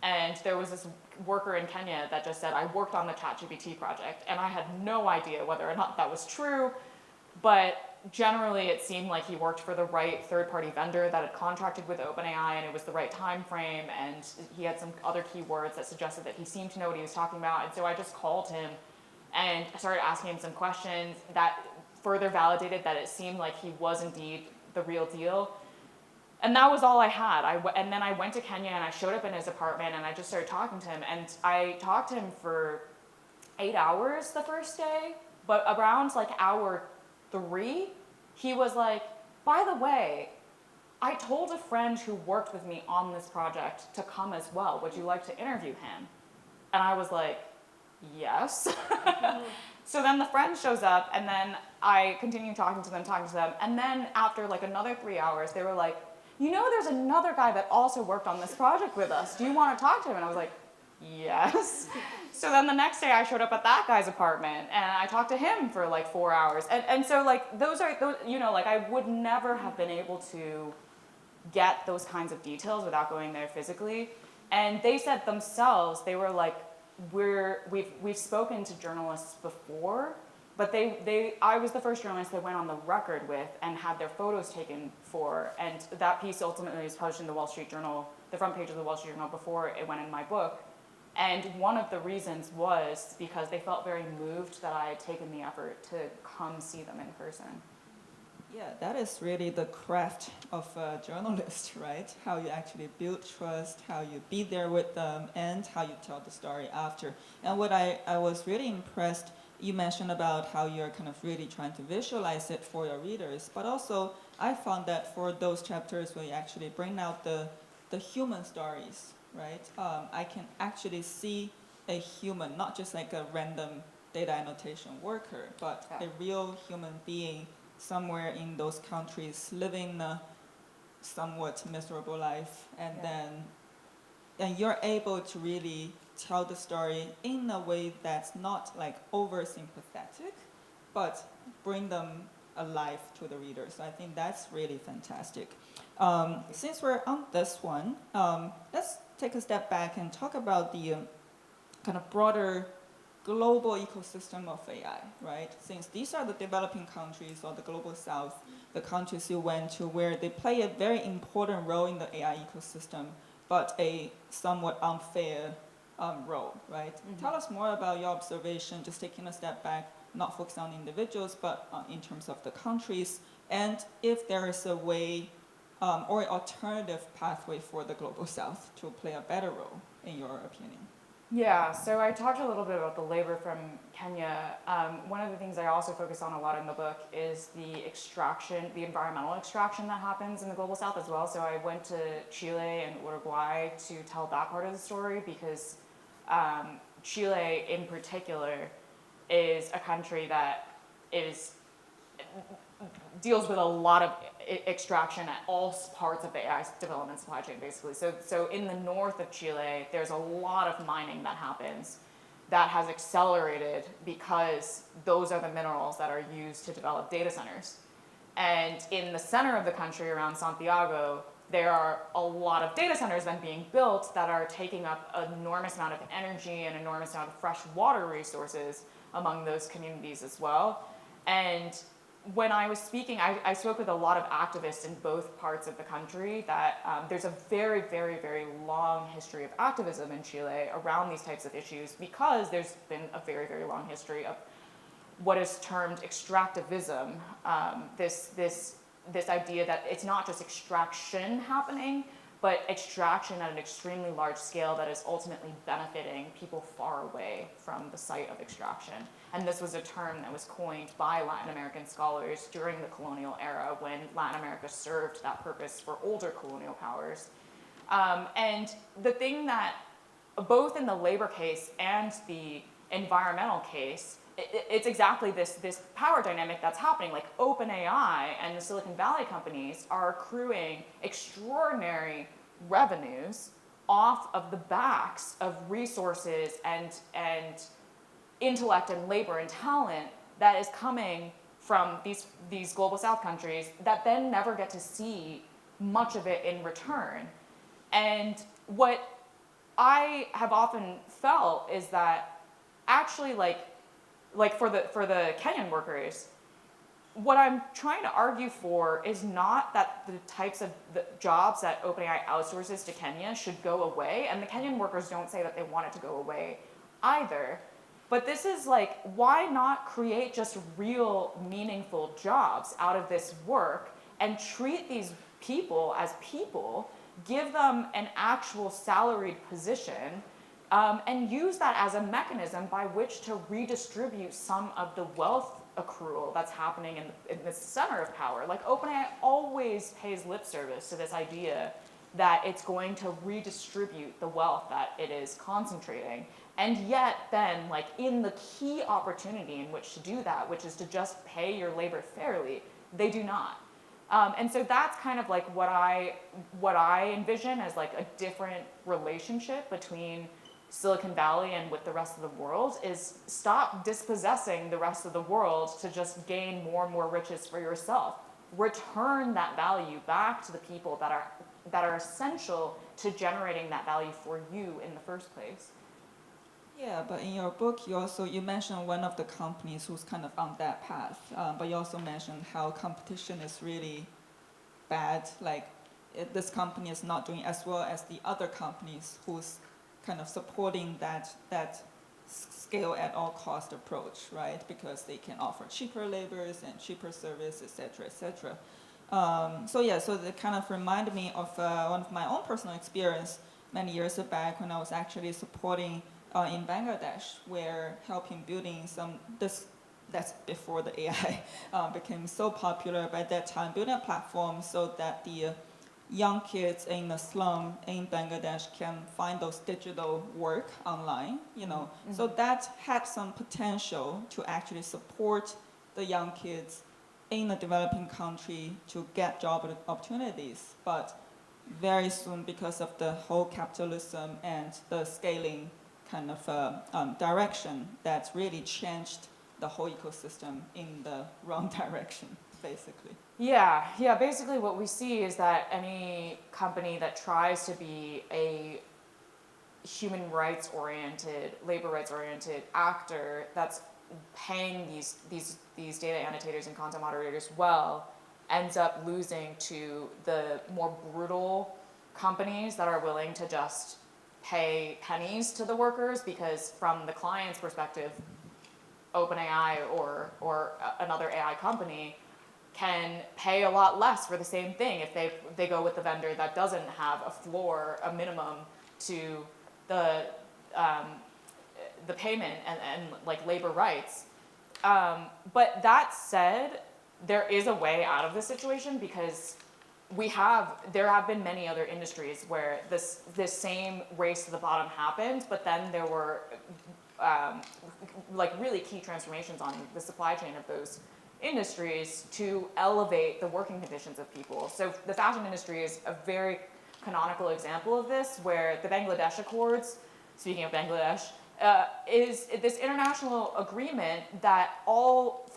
S2: and there was this worker in Kenya that just said, I worked on the ChatGPT project, and I had no idea whether or not that was true, but generally it seemed like he worked for the right third-party vendor that had contracted with OpenAI, and it was the right time frame, and he had some other keywords that suggested that he seemed to know what he was talking about. And so I just called him and started asking him some questions that further validated that it seemed like he was indeed the real deal. And that was all I had. And then I went to Kenya and I showed up in his apartment and I just started talking to him. And I talked to him for 8 hours the first day, but around like hour 3, he was like, by the way, I told a friend who worked with me on this project to come as well. Would you like to interview him? And I was like, yes. So then the friend shows up and then I continue talking to them. And then after like another 3 hours, they were like, you know, there's another guy that also worked on this project with us. Do you want to talk to him? And I was like, yes. So then the next day I showed up at that guy's apartment and I talked to him for like 4 hours. And so like those, you know, like I would never have been able to get those kinds of details without going there physically. And they said themselves, they were like, we've spoken to journalists before, but I was the first journalist they went on the record with and had their photos taken for, and that piece ultimately was published in the Wall Street Journal, the front page of the Wall Street Journal before it went in my book. And one of the reasons was because they felt very moved that I had taken the effort to come see them in person.
S1: Yeah, that is really the craft of a journalist, right? How you actually build trust, how you be there with them, and how you tell the story after. And what I was really impressed, you mentioned about how you're kind of really trying to visualize it for your readers, but also I found that for those chapters where you actually bring out the human stories, right? I can actually see a human, not just like a random data annotation worker, but a real human being somewhere in those countries living a somewhat miserable life, and then you're able to really tell the story in a way that's not like over sympathetic, but bring them alive to the reader. So I think that's really fantastic. Since we're on this one, let's take a step back and talk about the kind of broader global ecosystem of AI, right? Since these are the developing countries or the global south, the countries you went to where they play a very important role in the AI ecosystem, but a somewhat unfair role, right? Mm-hmm. Tell us more about your observation, just taking a step back, not focusing on individuals, but in terms of the countries, and if there is a way or an alternative pathway for the global south to play a better role, in your opinion.
S2: Yeah, so I talked a little bit about the labor from Kenya. One of the things I also focus on a lot in the book is the extraction, the environmental extraction that happens in the global south as well. So I went to Chile and Uruguay to tell that part of the story because Chile in particular is a country that deals with a lot of extraction at all parts of the AI development supply chain, basically. So in the north of Chile, there's a lot of mining that happens that has accelerated because those are the minerals that are used to develop data centers. And in the center of the country around Santiago, there are a lot of data centers then being built that are taking up an enormous amount of energy and enormous amount of fresh water resources among those communities as well. And when I was speaking, I spoke with a lot of activists in both parts of the country that there's a very, very, very long history of activism in Chile around these types of issues because there's been a very, very long history of what is termed extractivism, this idea that it's not just extraction happening, but extraction at an extremely large scale that is ultimately benefiting people far away from the site of extraction. And this was a term that was coined by Latin American scholars during the colonial era when Latin America served that purpose for older colonial powers. And the thing that, both in the labor case and the environmental case, it's exactly this power dynamic that's happening. Like OpenAI and the Silicon Valley companies are accruing extraordinary revenues off of the backs of resources and intellect and labor and talent that is coming from these global south countries that then never get to see much of it in return. And what I have often felt is that actually like for the Kenyan workers, what I'm trying to argue for is not that the types of the jobs that OpenAI outsources to Kenya should go away, and the Kenyan workers don't say that they want it to go away either. But this is like, why not create just real meaningful jobs out of this work and treat these people as people, give them an actual salaried position, and use that as a mechanism by which to redistribute some of the wealth accrual that's happening in the center of power. Like OpenAI always pays lip service to this idea that it's going to redistribute the wealth that it is concentrating. And yet then, like in the key opportunity in which to do that, which is to just pay your labor fairly, they do not. And so that's kind of like what I envision as like a different relationship between Silicon Valley and with the rest of the world, is stop dispossessing the rest of the world to just gain more and more riches for yourself. Return that value back to the people that are essential to generating that value for you in the first place.
S1: Yeah, but in your book, you mentioned one of the companies who's kind of on that path, but you also mentioned how competition is really bad. Like this company is not doing as well as the other companies who's kind of supporting that scale at all cost approach, right? Because they can offer cheaper labors and cheaper service, et cetera, et cetera. So that kind of reminded me of one of my own personal experience many years back when I was actually supporting in Bangladesh, where helping building that's before the AI became so popular by that time, building a platform so that the young kids in the slum in Bangladesh can find those digital work online, Mm-hmm. So that had some potential to actually support the young kids in a developing country to get job opportunities. But very soon, because of the whole capitalism and the scaling kind of direction, that really changed the whole ecosystem in the wrong direction, basically.
S2: Yeah, basically what we see is that any company that tries to be a human rights oriented, labor rights oriented actor that's paying these data annotators and content moderators well ends up losing to the more brutal companies that are willing to just pay pennies to the workers, because from the client's perspective, OpenAI or another AI company can pay a lot less for the same thing if they go with the vendor that doesn't have a floor, a minimum to the payment and like labor rights. But that said, there is a way out of this situation, because there have been many other industries where this same race to the bottom happened, but then there were like really key transformations on the supply chain of those industries to elevate the working conditions of people. So the fashion industry is a very canonical example of this, where the Bangladesh Accords, speaking of Bangladesh, is this international agreement that all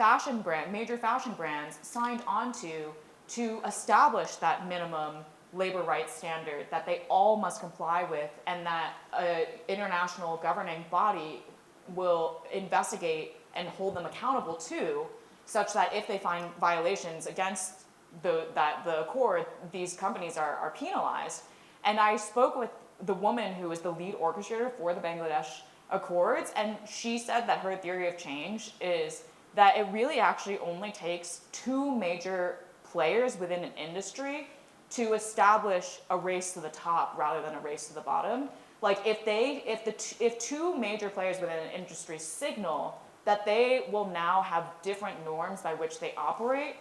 S2: major fashion brands signed onto to establish that minimum labor rights standard that they all must comply with, and that an international governing body will investigate and hold them accountable to, such that if they find violations against the accord, these companies are penalized. And I spoke with the woman who was the lead orchestrator for the Bangladesh Accords, and she said that her theory of change is that it really actually only takes two major players within an industry to establish a race to the top rather than a race to the bottom. Like if two major players within an industry signal that they will now have different norms by which they operate,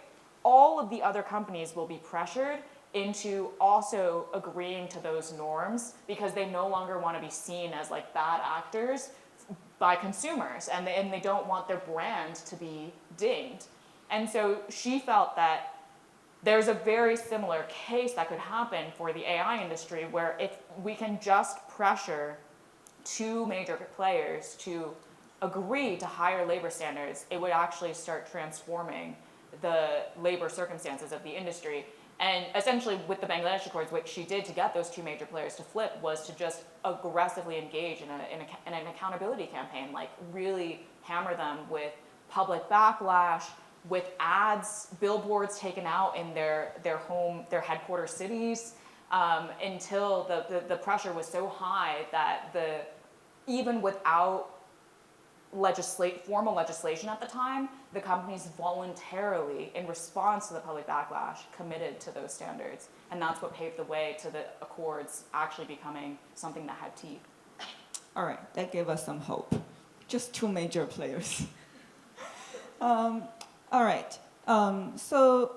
S2: all of the other companies will be pressured into also agreeing to those norms, because they no longer want to be seen as like bad actors by consumers, and they don't want their brand to be dinged. And so she felt that there's a very similar case that could happen for the AI industry, where if we can just pressure two major players to agree to higher labor standards, it would actually start transforming the labor circumstances of the industry. And essentially with the Bangladesh Accords, what she did to get those two major players to flip was to just aggressively engage in an accountability campaign, like really hammer them with public backlash, with ads, billboards taken out in their headquarter cities, until the pressure was so high that even without formal legislation at the time, the companies voluntarily, in response to the public backlash, committed to those standards. And that's what paved the way to the Accords actually becoming something that had teeth.
S1: All right, that gave us some hope. Just two major players. All right, so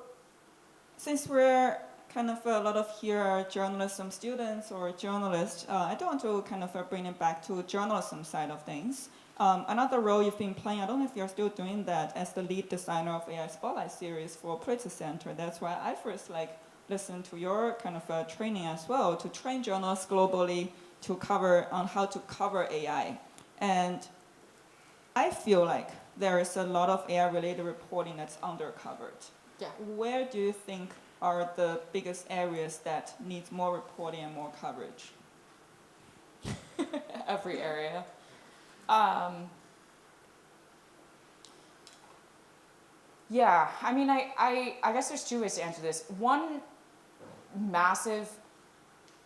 S1: since we're kind of a lot of here are journalism students or journalists, I don't want to kind of bring it back to journalism side of things. Another role you've been playing, I don't know if you're still doing that, as the lead designer of AI Spotlight series for Pulitzer Center. That's why I first listened to your kind of training as well, to train journalists globally to cover on how to cover AI. And I feel like there is a lot of AI-related reporting that's undercovered.
S2: Yeah.
S1: Where do you think are the biggest areas that need more reporting and more coverage?
S2: Every area. Yeah, I mean, I guess there's two ways to answer this. One massive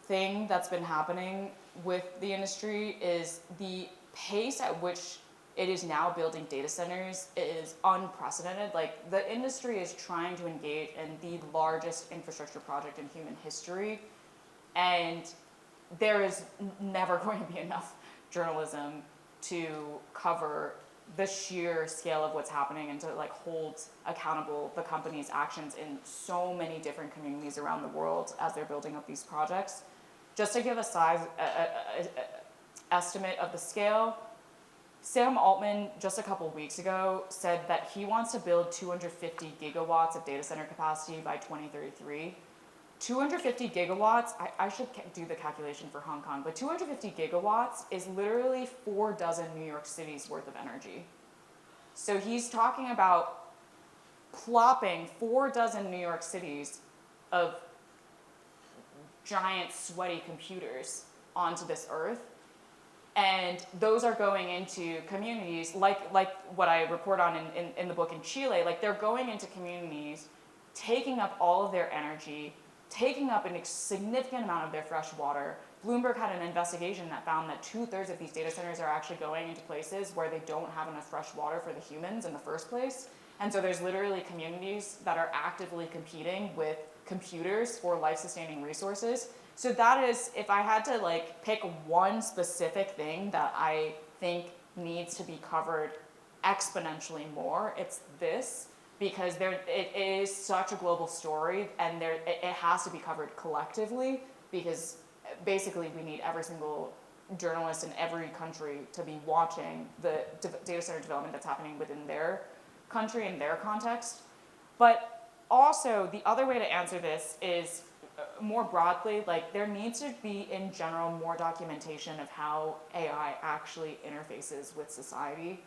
S2: thing that's been happening with the industry is the pace at which it is now building data centers is unprecedented. Like, the industry is trying to engage in the largest infrastructure project in human history, and there is never going to be enough journalism to cover the sheer scale of what's happening and to hold accountable the company's actions in so many different communities around the world as they're building up these projects. Just to give a size estimate of the scale, Sam Altman just a couple weeks ago said that he wants to build 250 gigawatts of data center capacity by 2033. 250 gigawatts, I should do the calculation for Hong Kong, but 250 gigawatts is literally 4 dozen New York Cities worth of energy. So he's talking about plopping 4 dozen New York Cities of giant sweaty computers onto this earth. And those are going into communities like what I report on in the book in Chile. Like, they're going into communities, taking up all of their energy, taking up a significant amount of their fresh water. Bloomberg had an investigation that found that 2/3 of these data centers are actually going into places where they don't have enough fresh water for the humans in the first place. And so there's literally communities that are actively competing with computers for life-sustaining resources. So that is, if I had to pick one specific thing that I think needs to be covered exponentially more, it's this. Because it is such a global story, and it has to be covered collectively, because basically we need every single journalist in every country to be watching the data center development that's happening within their country and their context. But also, the other way to answer this is more broadly, there needs to be, in general, more documentation of how AI actually interfaces with society.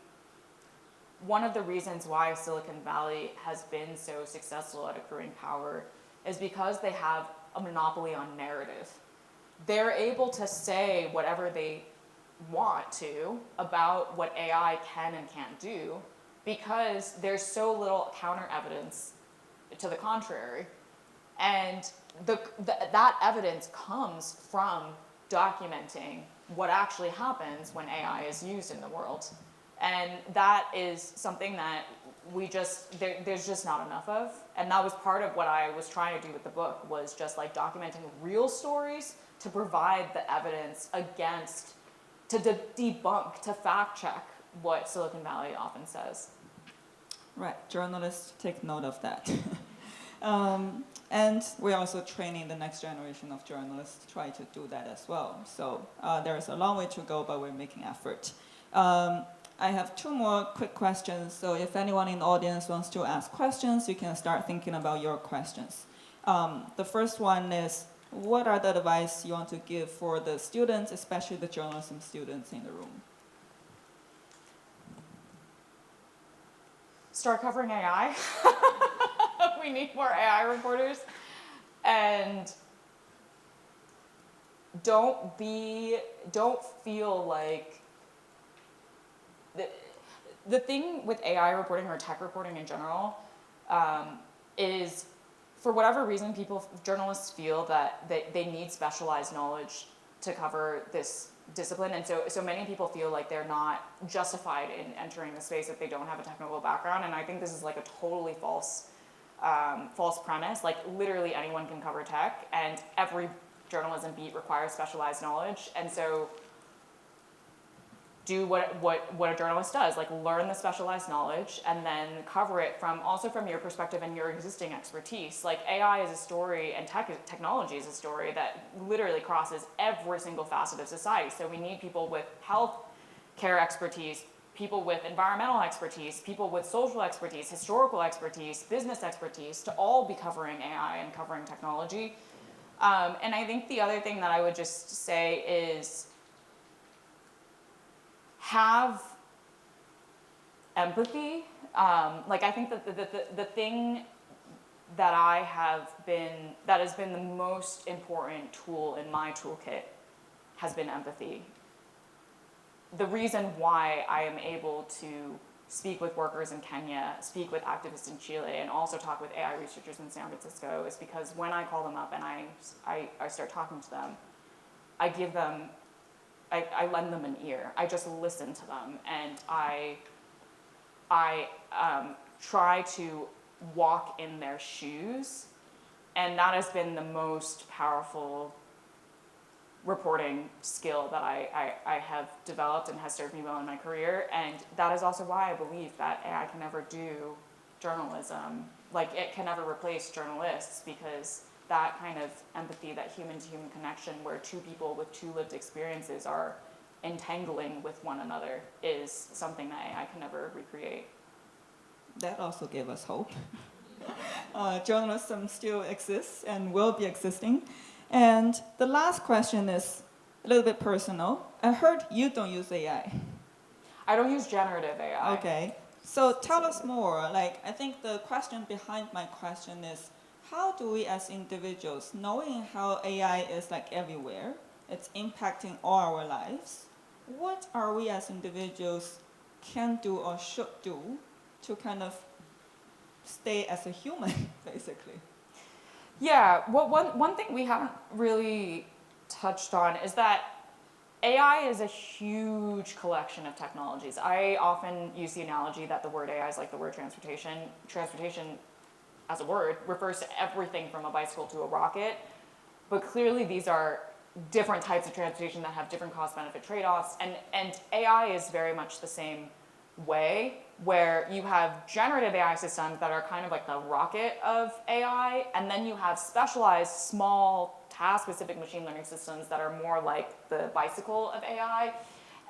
S2: One of the reasons why Silicon Valley has been so successful at accruing power is because they have a monopoly on narrative. They're able to say whatever they want to about what AI can and can't do because there's so little counter evidence to the contrary. And that evidence comes from documenting what actually happens when AI is used in the world. And that is something that there's just not enough of. And that was part of what I was trying to do with the book, was just documenting real stories to provide the evidence to debunk, to fact check what Silicon Valley often says.
S1: Right, journalists take note of that. And we're also training the next generation of journalists to try to do that as well. So there's a long way to go, but we're making effort. I have 2 more quick questions, so if anyone in the audience wants to ask questions, you can start thinking about your questions. The first one is, what are the advice you want to give for the students, especially the journalism students in the room?
S2: Start covering AI. We need more AI reporters. And don't feel like the thing with AI reporting or tech reporting in general is, for whatever reason, journalists feel that they need specialized knowledge to cover this discipline, and so many people feel like they're not justified in entering the space if they don't have a technical background, and I think this is like a totally false premise. Like literally anyone can cover tech, and every journalism beat requires specialized knowledge, and so do what a journalist does, like learn the specialized knowledge and then cover it from your perspective and your existing expertise. Like AI is a story and technology is a story that literally crosses every single facet of society. So we need people with health care expertise, people with environmental expertise, people with social expertise, historical expertise, business expertise, to all be covering AI and covering technology. And I think the other thing that I would just say is have empathy. Like I think that the thing that has been the most important tool in my toolkit has been empathy. The reason why I am able to speak with workers in Kenya, speak with activists in Chile, and also talk with AI researchers in San Francisco is because when I call them up and I start talking to them, I lend them an ear. I just listen to them, and I try to walk in their shoes, and that has been the most powerful reporting skill that I have developed and has served me well in my career. And that is also why I believe that AI can never do journalism. Like it can never replace journalists, because that kind of empathy, that human-to-human connection where two people with two lived experiences are entangling with one another is something that AI can never recreate.
S1: That also gave us hope. Journalism still exists and will be existing. And the last question is a little bit personal. I heard you don't use AI.
S2: I don't use generative AI.
S1: Okay. So tell us more. Like, I think the question behind my question is, how do we as individuals, knowing how AI is like everywhere, it's impacting all our lives, what are we as individuals can do or should do to kind of stay as a human, basically?
S2: Yeah, well, one thing we haven't really touched on is that AI is a huge collection of technologies. I often use the analogy that the word AI is like the word transportation. Transportation as a word refers to everything from a bicycle to a rocket, but clearly these are different types of transportation that have different cost-benefit trade-offs, and AI is very much the same way, where you have generative AI systems that are kind of like the rocket of AI, and then you have specialized small task-specific machine learning systems that are more like the bicycle of AI.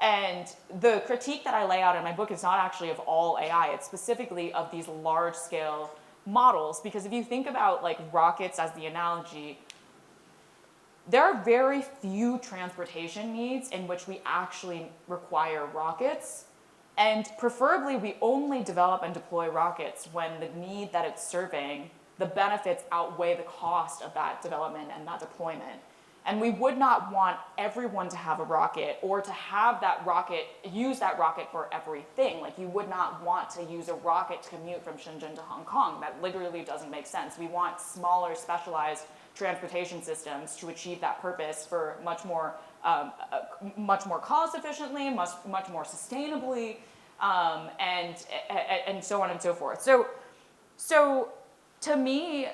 S2: And the critique that I lay out in my book is not actually of all AI, it's specifically of these large-scale models, because if you think about like rockets as the analogy, there are very few transportation needs in which we actually require rockets. And preferably, we only develop and deploy rockets when the need that it's serving, the benefits outweigh the cost of that development and that deployment. And we would not want everyone to have a rocket or to have that rocket, use that rocket for everything. Like you would not want to use a rocket to commute from Shenzhen to Hong Kong. That literally doesn't make sense. We want smaller, specialized transportation systems to achieve that purpose for much more cost efficiently, much more sustainably, and so on and so forth. So to me,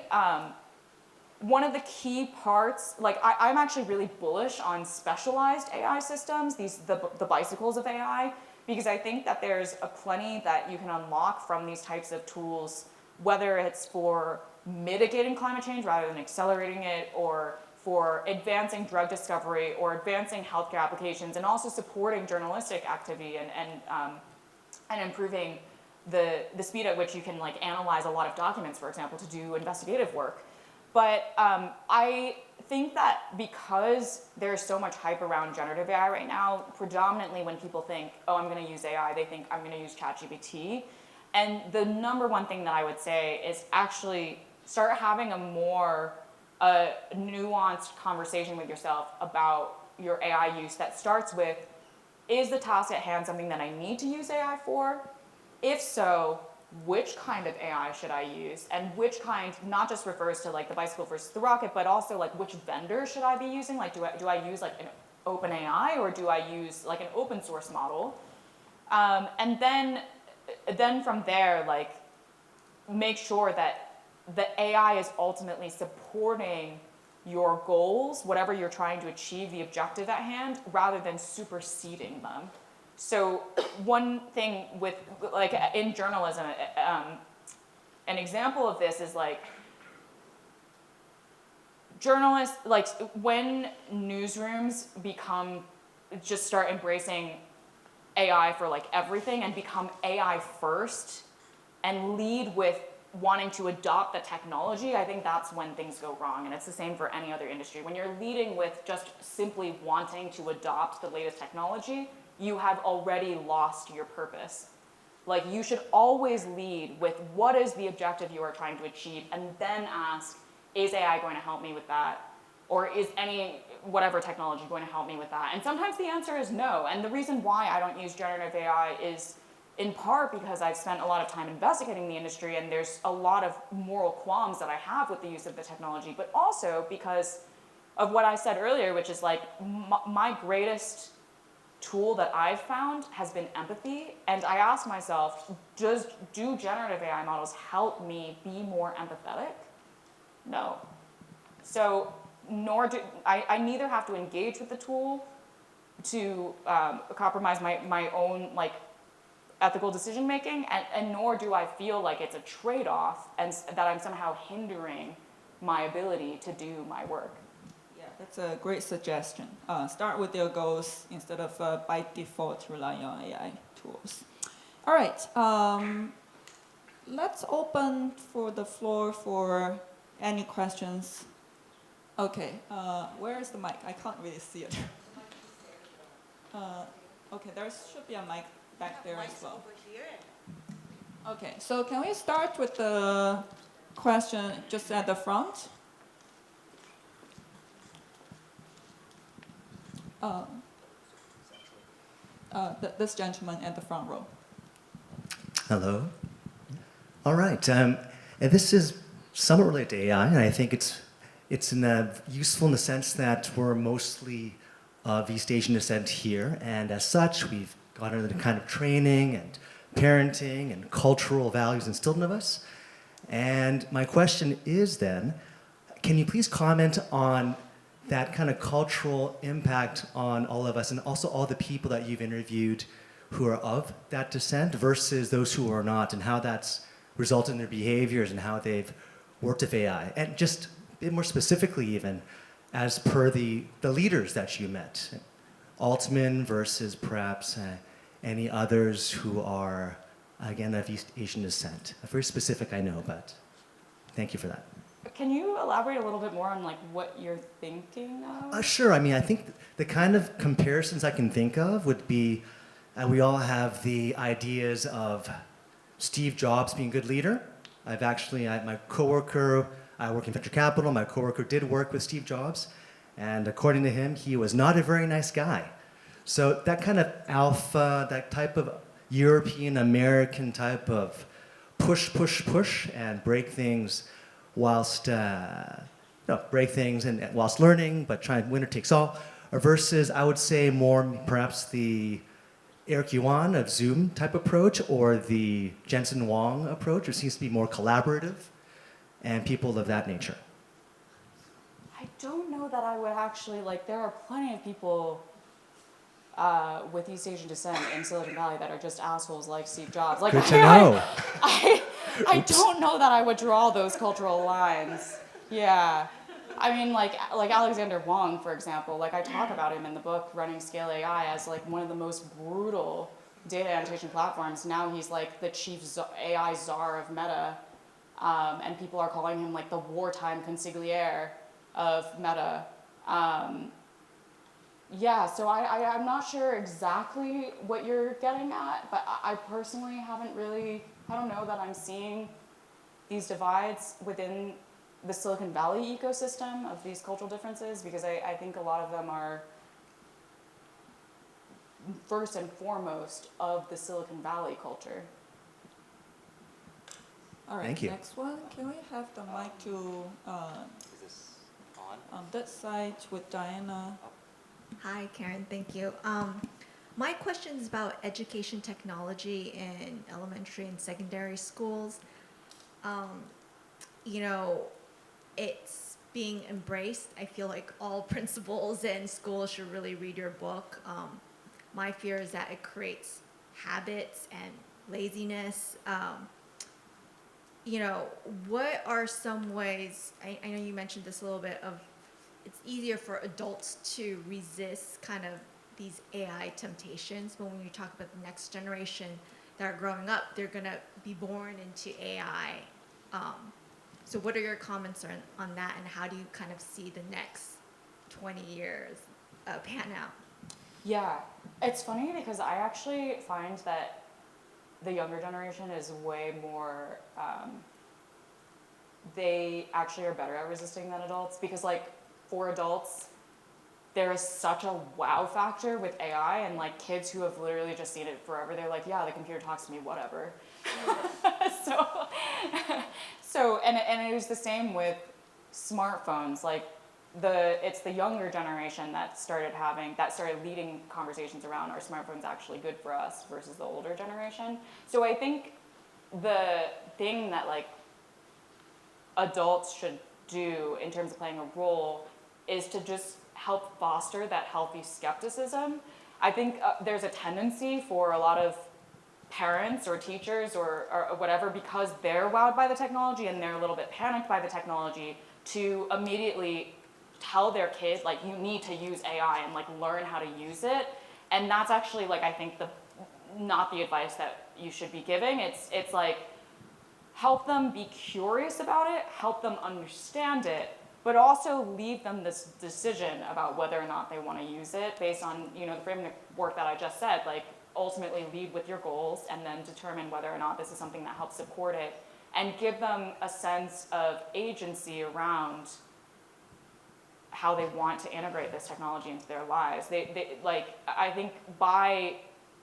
S2: one of the key parts, like I'm actually really bullish on specialized AI systems, the bicycles of AI, because I think that there's a plenty that you can unlock from these types of tools, whether it's for mitigating climate change rather than accelerating it, or for advancing drug discovery or advancing healthcare applications, and also supporting journalistic activity and improving the speed at which you can like analyze a lot of documents, for example, to do investigative work. But I think that because there's so much hype around generative AI right now, predominantly when people think, oh, I'm going to use AI, they think I'm going to use ChatGPT. And the number one thing that I would say is actually start having a more nuanced conversation with yourself about your AI use that starts with, is the task at hand something that I need to use AI for? If so, which kind of AI should I use? And which kind not just refers to like the bicycle versus the rocket, but also like which vendor should I be using? Like do I use like OpenAI, or do I use like an open source model? And then from there, like, make sure that the AI is ultimately supporting your goals, whatever you're trying to achieve, the objective at hand, rather than superseding them. So one thing with, like, in journalism, an example of this is like, journalists, like, when newsrooms just start embracing AI for like everything and become AI first and lead with wanting to adopt the technology, I think that's when things go wrong. And it's the same for any other industry. When you're leading with just simply wanting to adopt the latest technology, you have already lost your purpose. Like, you should always lead with what is the objective you are trying to achieve, and then ask, is AI going to help me with that? Or is whatever technology going to help me with that? And sometimes the answer is no. And the reason why I don't use generative AI is in part because I've spent a lot of time investigating the industry, and there's a lot of moral qualms that I have with the use of the technology, but also because of what I said earlier, which is like, my greatest tool that I've found has been empathy. And I ask myself, do generative AI models help me be more empathetic? No. So I neither have to engage with the tool to compromise my own like ethical decision making, and nor do I feel like it's a trade-off and that I'm somehow hindering my ability to do my work.
S1: Yeah, that's a great suggestion. Start with your goals instead of by default relying on AI tools. All right, let's open for the floor for any questions. Okay, where is the mic? I can't really see it. Okay, there should be a mic back there as well. Okay, so can we start with the question just at the front? This gentleman at the front row.
S3: Hello. All right. And this is somewhat related to AI, and I think it's useful in the sense that we're mostly of East Asian descent here, and as such, we've got under the kind of training and parenting and cultural values instilled into us. And my question is then, can you please comment on that kind of cultural impact on all of us, and also all the people that you've interviewed who are of that descent versus those who are not, and how that's resulted in their behaviors and how they've worked with AI? And just a bit more specifically even, as per the leaders that you met, Altman versus perhaps any others who are, again, of East Asian descent. Very specific, I know, but thank you for that.
S2: Can you elaborate a little bit more on like what you're thinking of?
S3: Sure. I mean, I think the kind of comparisons I can think of would be, we all have the ideas of Steve Jobs being a good leader. My coworker, I work in venture capital, my coworker did work with Steve Jobs, and according to him, he was not a very nice guy. So that kind of alpha, that type of European American type of push, and break things whilst whilst learning, but trying winner takes all, versus I would say more perhaps the Eric Yuan of Zoom type approach, or the Jensen Huang approach, which seems to be more collaborative, and people of that nature.
S2: I don't know that I would actually, like, there are plenty of people with East Asian descent in Silicon Valley that are just assholes like Steve Jobs. Like,
S3: good to know.
S2: I don't know that I would draw those cultural lines. Yeah. I mean, like Alexander Wang, for example, like I talk about him in the book Running Scale AI as like one of the most brutal data annotation platforms. Now he's like the chief AI czar of Meta, and people are calling him like the wartime consigliere of Meta. Yeah, so I'm not sure exactly what you're getting at, but I personally haven't really, I don't know that I'm seeing these divides within the Silicon Valley ecosystem of these cultural differences, because I think a lot of them are first and foremost of the Silicon Valley culture.
S1: All right,
S3: Thank you.
S1: next one. Can we have the mic to
S4: Is this on?
S1: that side with Diana?
S4: Hi, Karen. Thank you. My question is about education technology in elementary and secondary schools. Um, you know, it's being embraced. I feel like all principals and schools should really read your book. My fear is that it creates habits and laziness. What are some ways, I know you mentioned this a little bit, of it's easier for adults to resist kind of these AI temptations, but when you talk about the next generation that are growing up, they're gonna be born into AI. So what are your comments on that, and how do you kind of see the next 20 years pan out?
S2: Yeah, it's funny because I actually find that the younger generation is way more, they actually are better at resisting than adults, because like for adults, there is such a wow factor with AI, and like kids who have literally just seen it forever, they're like, yeah, the computer talks to me, whatever. so, and it was the same with smartphones. Like it's the younger generation that started leading conversations around, are smartphones actually good for us, versus the older generation. So I think the thing that like adults should do in terms of playing a role is to just help foster that healthy skepticism. I think there's a tendency for a lot of parents or teachers or whatever, because they're wowed by the technology and they're a little bit panicked by the technology, to immediately tell their kids, like, you need to use AI and like learn how to use it. And that's actually like, I think not the advice that you should be giving. It's like, help them be curious about it, help them understand it, but also leave them this decision about whether or not they want to use it based on, the framework that I just said. Like, ultimately lead with your goals and then determine whether or not this is something that helps support it, and give them a sense of agency around how they want to integrate this technology into their lives. I think by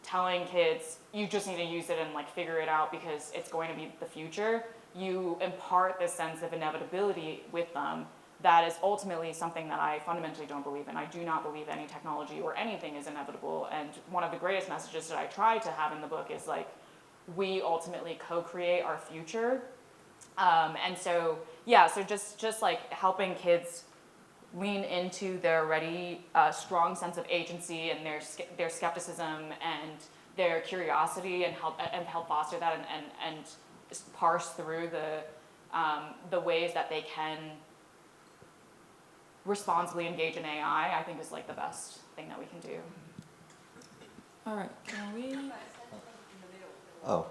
S2: telling kids, you just need to use it and like figure it out because it's going to be the future, you impart this sense of inevitability with them that is ultimately something that I fundamentally don't believe in. I do not believe any technology or anything is inevitable. And one of the greatest messages that I try to have in the book is like, we ultimately co-create our future. So just like helping kids lean into their already strong sense of agency and their skepticism and their curiosity, and help foster that, and parse through the ways that they can responsibly engage in AI, I think is like the best thing that we can do.
S1: All right, can we?
S5: Oh,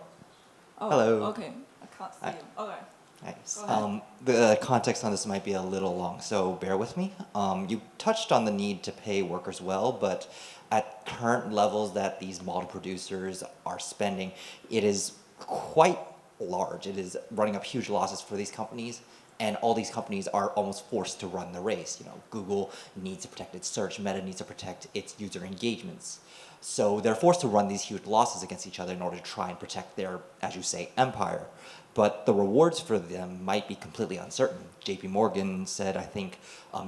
S1: Oh,
S5: hello.
S1: okay, I can't see you. Okay.
S5: Nice.
S1: Go ahead.
S5: The context on this might be a little long, so bear with me. You touched on the need to pay workers well, but at current levels that these model producers are spending, it is quite large. It is running up huge losses for these companies, and all these companies are almost forced to run the race. Google needs to protect its search, Meta needs to protect its user engagements. So they're forced to run these huge losses against each other in order to try and protect their, as you say, empire. But the rewards for them might be completely uncertain. JP Morgan said, I think,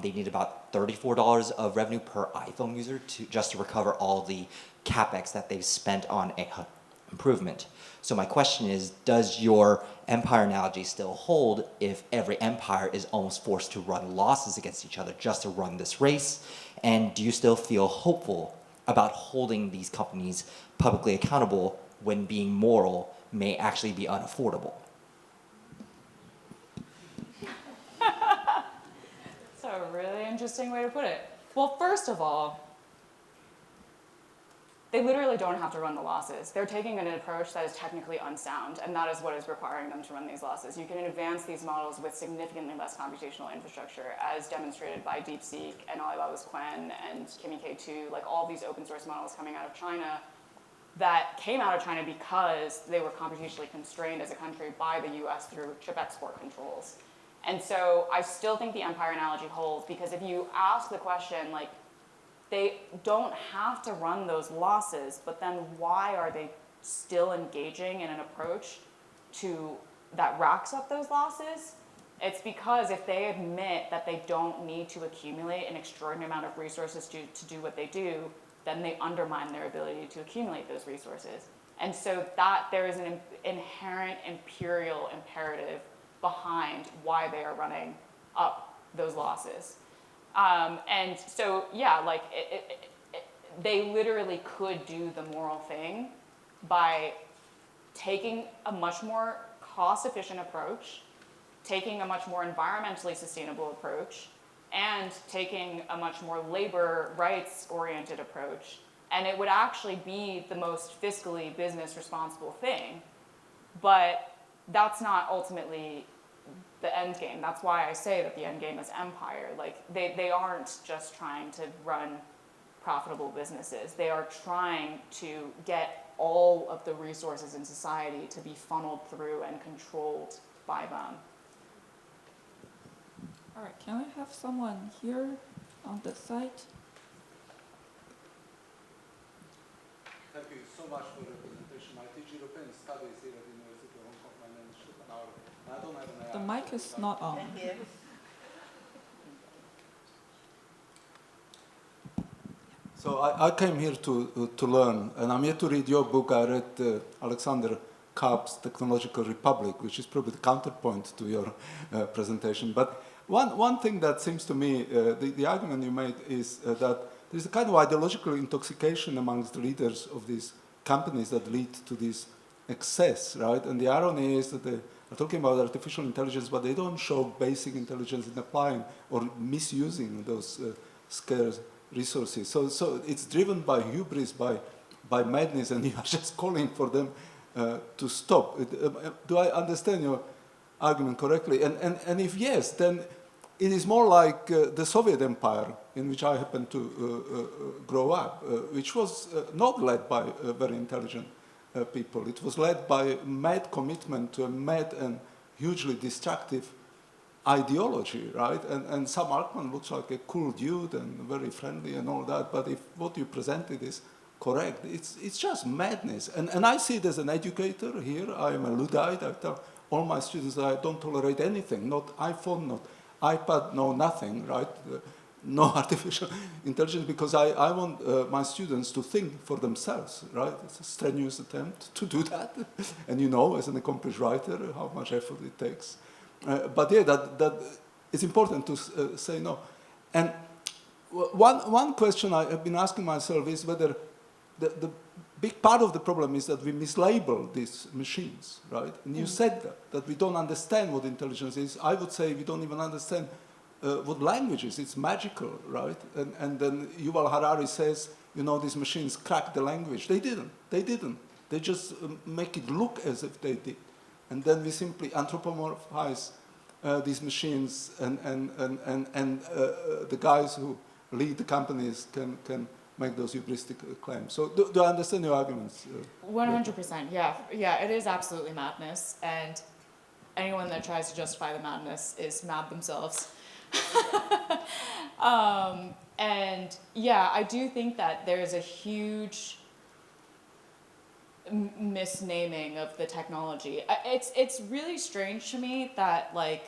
S5: they need about $34 of revenue per iPhone user just to recover all the capex that they've spent on improvement. So my question is, does your empire analogy still hold if every empire is almost forced to run losses against each other just to run this race? And do you still feel hopeful about holding these companies publicly accountable when being moral may actually be unaffordable?
S2: That's a really interesting way to put it. Well, first of all, they literally don't have to run the losses. They're taking an approach that is technically unsound, and that is what is requiring them to run these losses. You can advance these models with significantly less computational infrastructure, as demonstrated by DeepSeek and Alibaba's Qwen and Kimi K2, like all these open source models coming out of China that came out of China because they were computationally constrained as a country by the US through chip export controls. And so I still think the empire analogy holds, because if you ask the question, like, they don't have to run those losses, but then why are they still engaging in an approach that racks up those losses? It's because if they admit that they don't need to accumulate an extraordinary amount of resources to do what they do, then they undermine their ability to accumulate those resources. And so that there is an inherent imperial imperative behind why they are running up those losses. And so, yeah, like they literally could do the moral thing by taking a much more cost-efficient approach, taking a much more environmentally sustainable approach, and taking a much more labor rights-oriented approach. And it would actually be the most fiscally business responsible thing. But that's not ultimately the end game. That's why I say that the end game is empire. Like they aren't just trying to run profitable businesses. They are trying to get all of the resources in society to be funneled through and controlled by them.
S1: All right, can we have someone here on the side?
S6: Thank you so much for the presentation. I teach European Studies here at the University of Hong Kong. My name is Schopenhauer. I don't have an
S1: The mic is not on.
S6: So I came here to learn, and I'm here to read your book. I read Alexander Karp's Technological Republic, which is probably the counterpoint to your presentation. But one thing that seems to me, the argument you made is that there's a kind of ideological intoxication amongst the leaders of these companies that lead to this excess, right? And the irony is that they are talking about artificial intelligence, but they don't show basic intelligence in applying or misusing those scarce resources. So it's driven by hubris, by madness, and you are just calling for them to stop. Do I understand your argument correctly? And if yes, then it is more like the Soviet Empire, in which I happened to grow up, which was not led by very intelligent people. It was led by mad commitment to a mad and hugely destructive ideology, right? And Sam Altman looks like a cool dude and very friendly and all that, but if what you presented is correct, it's just madness. And I see it as an educator here. I am a Luddite. I tell all my students that I don't tolerate anything, not iPhone, not iPad, no nothing, right? No artificial intelligence, because I want my students to think for themselves, right? It's a strenuous attempt to do that. And you know, as an accomplished writer, how much effort it takes. But yeah, that it's important to say no. And one question I have been asking myself is whether the big part of the problem is that we mislabel these machines, right? And you said that we don't understand what intelligence is. I would say we don't even understand what language is. It's magical, right? And then Yuval Harari says, you know, these machines cracked the language. They didn't. They just make it look as if they did. And then we simply anthropomorphize these machines, and the guys who lead the companies can make those hubristic claims. So do I understand your arguments?
S2: 100%, yeah. Yeah, it is absolutely madness. And anyone that tries to justify the madness is mad themselves. And yeah, I do think that there's a huge misnaming of the technology. It's really strange to me that, like,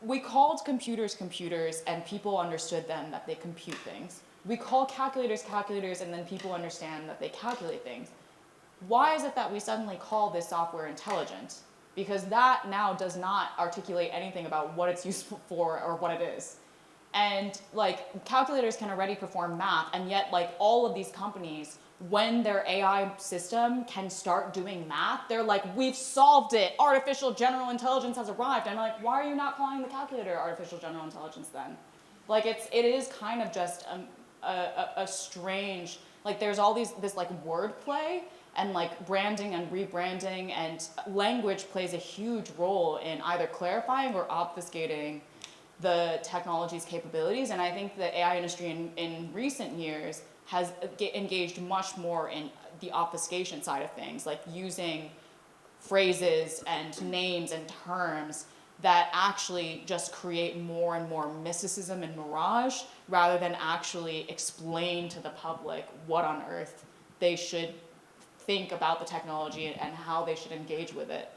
S2: we called computers computers and people understood then that they compute things. We call calculators calculators and then people understand that they calculate things. Why is it that we suddenly call this software intelligent? Because that now does not articulate anything about what it's useful for or what it is. And like calculators can already perform math, and yet like all of these companies, when their AI system can start doing math, they're like, we've solved it. Artificial general intelligence has arrived. And I'm like, why are you not calling the calculator artificial general intelligence then? Like it is kind of just a strange, like there's all this like wordplay and like branding and rebranding, and language plays a huge role in either clarifying or obfuscating the technology's capabilities. And I think the AI industry in recent years has engaged much more in the obfuscation side of things, like using phrases and names and terms that actually just create more and more mysticism and mirage, rather than actually explain to the public what on earth they should think about the technology and how they should engage with it.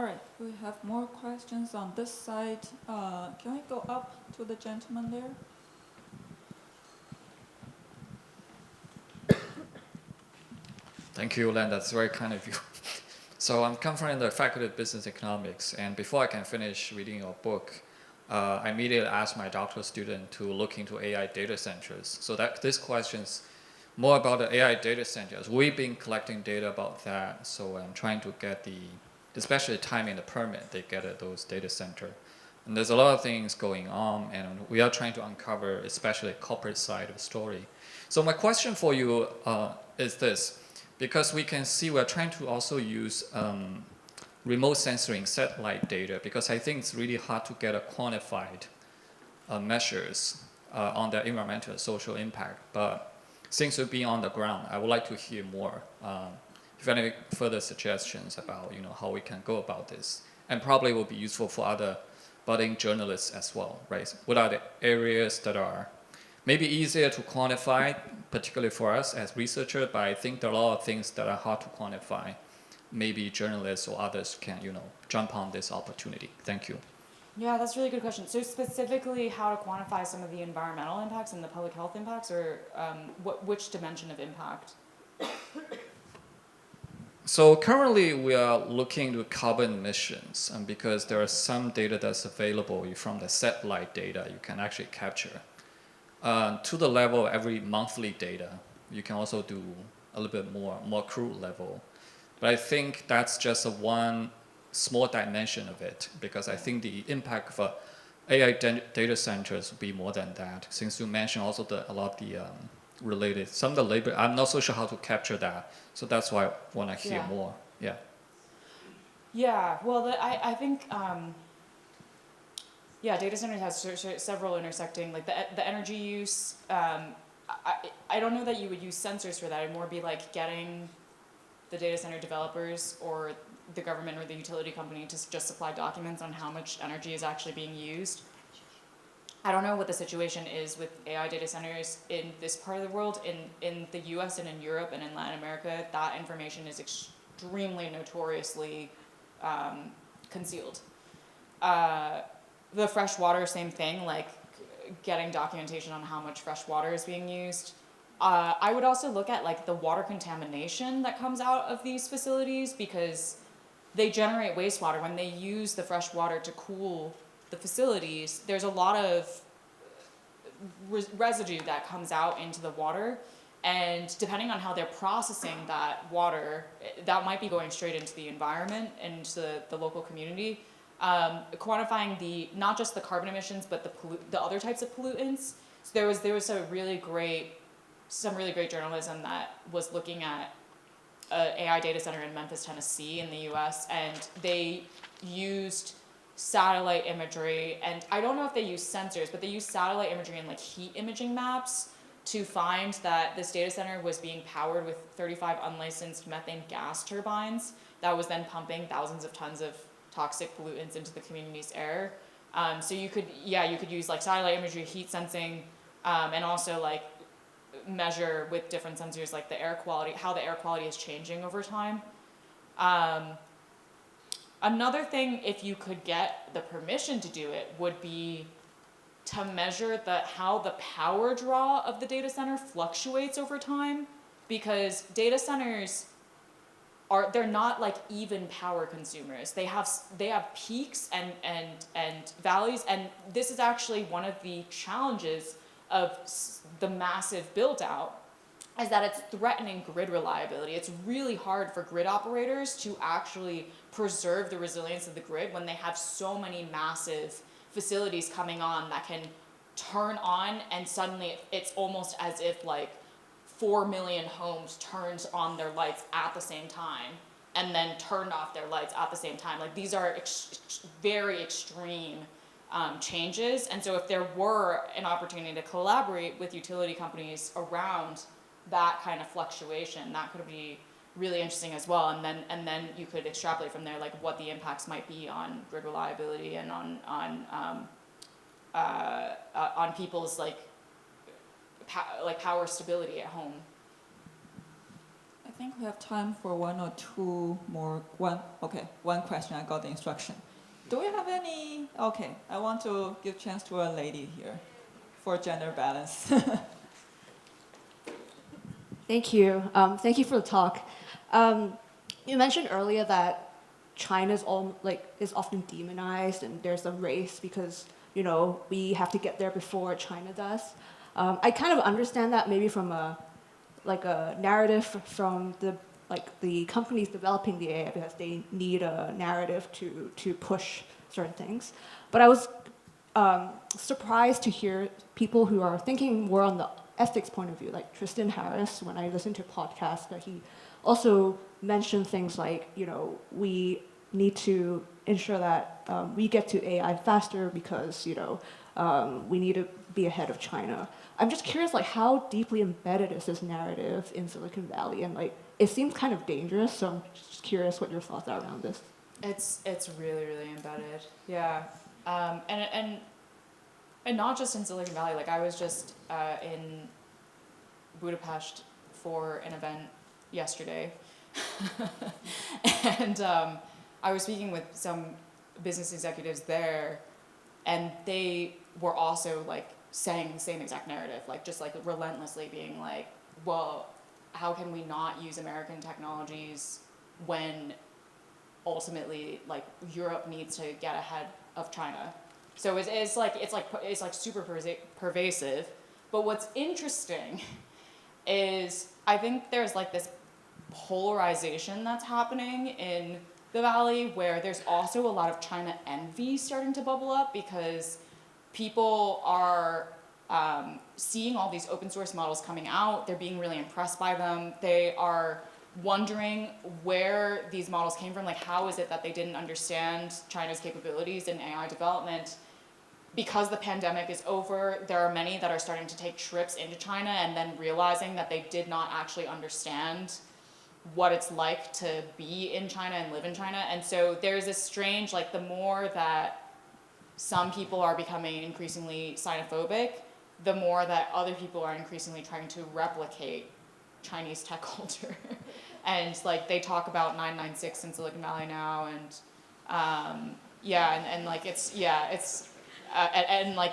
S1: All right, we have more questions on this side. Can we go up to the gentleman there?
S7: Thank you, Yolanda. That's very kind of you. So I'm come from the Faculty of Business Economics, and before I can finish reading your book, I immediately asked my doctoral student to look into AI data centers. So that this question's more about the AI data centers. We've been collecting data about that, so I'm trying to get especially timing the permit they get at those data center. And there's a lot of things going on, and we are trying to uncover especially the corporate side of the story. So my question for you is this. Because we can see we're trying to also use remote sensing satellite data, because I think it's really hard to get a quantified measures on their environmental social impact. But since we've been on the ground, I would like to hear more. If any further suggestions about how we can go about this, and probably will be useful for other budding journalists as well, right? What are the areas that are maybe easier to quantify, particularly for us as researchers, but I think there are a lot of things that are hard to quantify. Maybe journalists or others can, jump on this opportunity. Thank you.
S2: Yeah, that's a really good question. So specifically how to quantify some of the environmental impacts and the public health impacts, or which dimension of impact?
S7: So currently we are looking at carbon emissions, and because there are some data that's available from the satellite data you can actually capture. To the level of every monthly data, you can also do a little bit more crude level. But I think that's just one small dimension of it, because I think the impact of AI data centers will be more than that. Since you mentioned also a lot of the related, some of the labor, I'm not so sure how to capture that. So that's why I want to hear more. Yeah.
S2: Yeah, well, I think, data centers has several intersecting, like the energy use. I don't know that you would use sensors for that. It'd more be like getting the data center developers or the government or the utility company to just supply documents on how much energy is actually being used. I don't know what the situation is with AI data centers in this part of the world. In the US and in Europe and in Latin America, that information is extremely notoriously concealed. The fresh water, same thing, like getting documentation on how much fresh water is being used. I would also look at like the water contamination that comes out of these facilities, because they generate wastewater. When they use the fresh water to cool the facilities, there's a lot of residue that comes out into the water, and depending on how they're processing that water, that might be going straight into the environment and to the local community. Quantifying not just the carbon emissions, but the other types of pollutants. So there was some really great journalism that was looking at an AI data center in Memphis, Tennessee in the US, and they used satellite imagery, and I don't know if they use sensors, but they use satellite imagery and like heat imaging maps to find that this data center was being powered with 35 unlicensed methane gas turbines that was then pumping thousands of tons of toxic pollutants into the community's air. So you could use like satellite imagery, heat sensing, and also like measure with different sensors like the air quality, how the air quality is changing over time. Another thing, if you could get the permission to do it, would be to measure how the power draw of the data center fluctuates over time, because data centers they're not like even power consumers. They have peaks and valleys, and this is actually one of the challenges of the massive build out, is that it's threatening grid reliability. It's really hard for grid operators to actually preserve the resilience of the grid when they have so many massive facilities coming on that can turn on, and suddenly it's almost as if like 4 million homes turned on their lights at the same time and then turned off their lights at the same time. Like these are very extreme changes. And so if there were an opportunity to collaborate with utility companies around that kind of fluctuation, that could be really interesting as well. And then you could extrapolate from there like what the impacts might be on grid reliability and on people's like power stability at home.
S1: I think we have time for one or two more. One question. I got the instruction. Do we have any? Okay, I want to give chance to a lady here for gender balance.
S8: Thank you. Thank you for the talk. You mentioned earlier that China's is often demonized, and there's a race because we have to get there before China does. I kind of understand that maybe from a narrative from the companies developing the AI because they need a narrative to push certain things. But I was surprised to hear people who are thinking more on the ethics point of view, like Tristan Harris, when I listened to a podcast, that he also mentioned things like, we need to ensure that we get to AI faster because, we need to be ahead of China. I'm just curious, how deeply embedded is this narrative in Silicon Valley? And it seems kind of dangerous, so I'm just curious what your thoughts are around this.
S2: It's really, really embedded. Yeah. And not just in Silicon Valley. I was just in Budapest for an event yesterday. And I was speaking with some business executives there, and they were also saying the same exact narrative, just relentlessly being well, how can we not use American technologies when ultimately Europe needs to get ahead of China? So it's super pervasive. But what's interesting is I think there's this polarization that's happening in the Valley where there's also a lot of China envy starting to bubble up because people are seeing all these open source models coming out. They're being really impressed by them. They are wondering where these models came from. How is it that they didn't understand China's capabilities in AI development? Because the pandemic is over, there are many that are starting to take trips into China and then realizing that they did not actually understand what it's like to be in China and live in China. And so there's this strange, the more that some people are becoming increasingly xenophobic, the more that other people are increasingly trying to replicate Chinese tech culture. And they talk about 996 in Silicon Valley now, and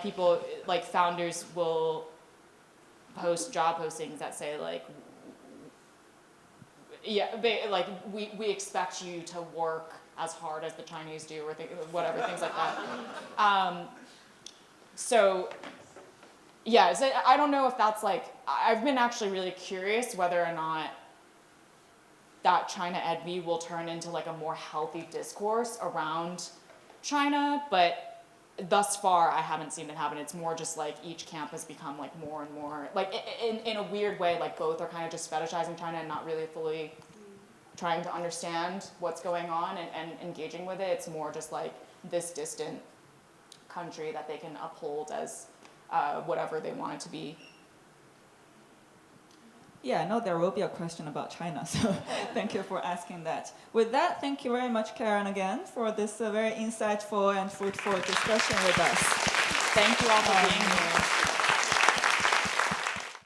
S2: people, founders will post job postings that say we expect you to work as hard as the Chinese do, or whatever, things like that. So I don't know if that's I've been actually really curious whether or not that China envy will turn into a more healthy discourse around China, but thus far I haven't seen it happen. It's more just each camp has become more and more in a weird way, both are kind of just fetishizing China and not really fully trying to understand what's going on and engaging with it. It's more just this distant country that they can uphold as whatever they want it to be.
S1: Yeah, I know there will be a question about China, so thank you for asking that. With that, thank you very much, Karen, again, for this very insightful and fruitful discussion with us.
S2: Thank you all for being here.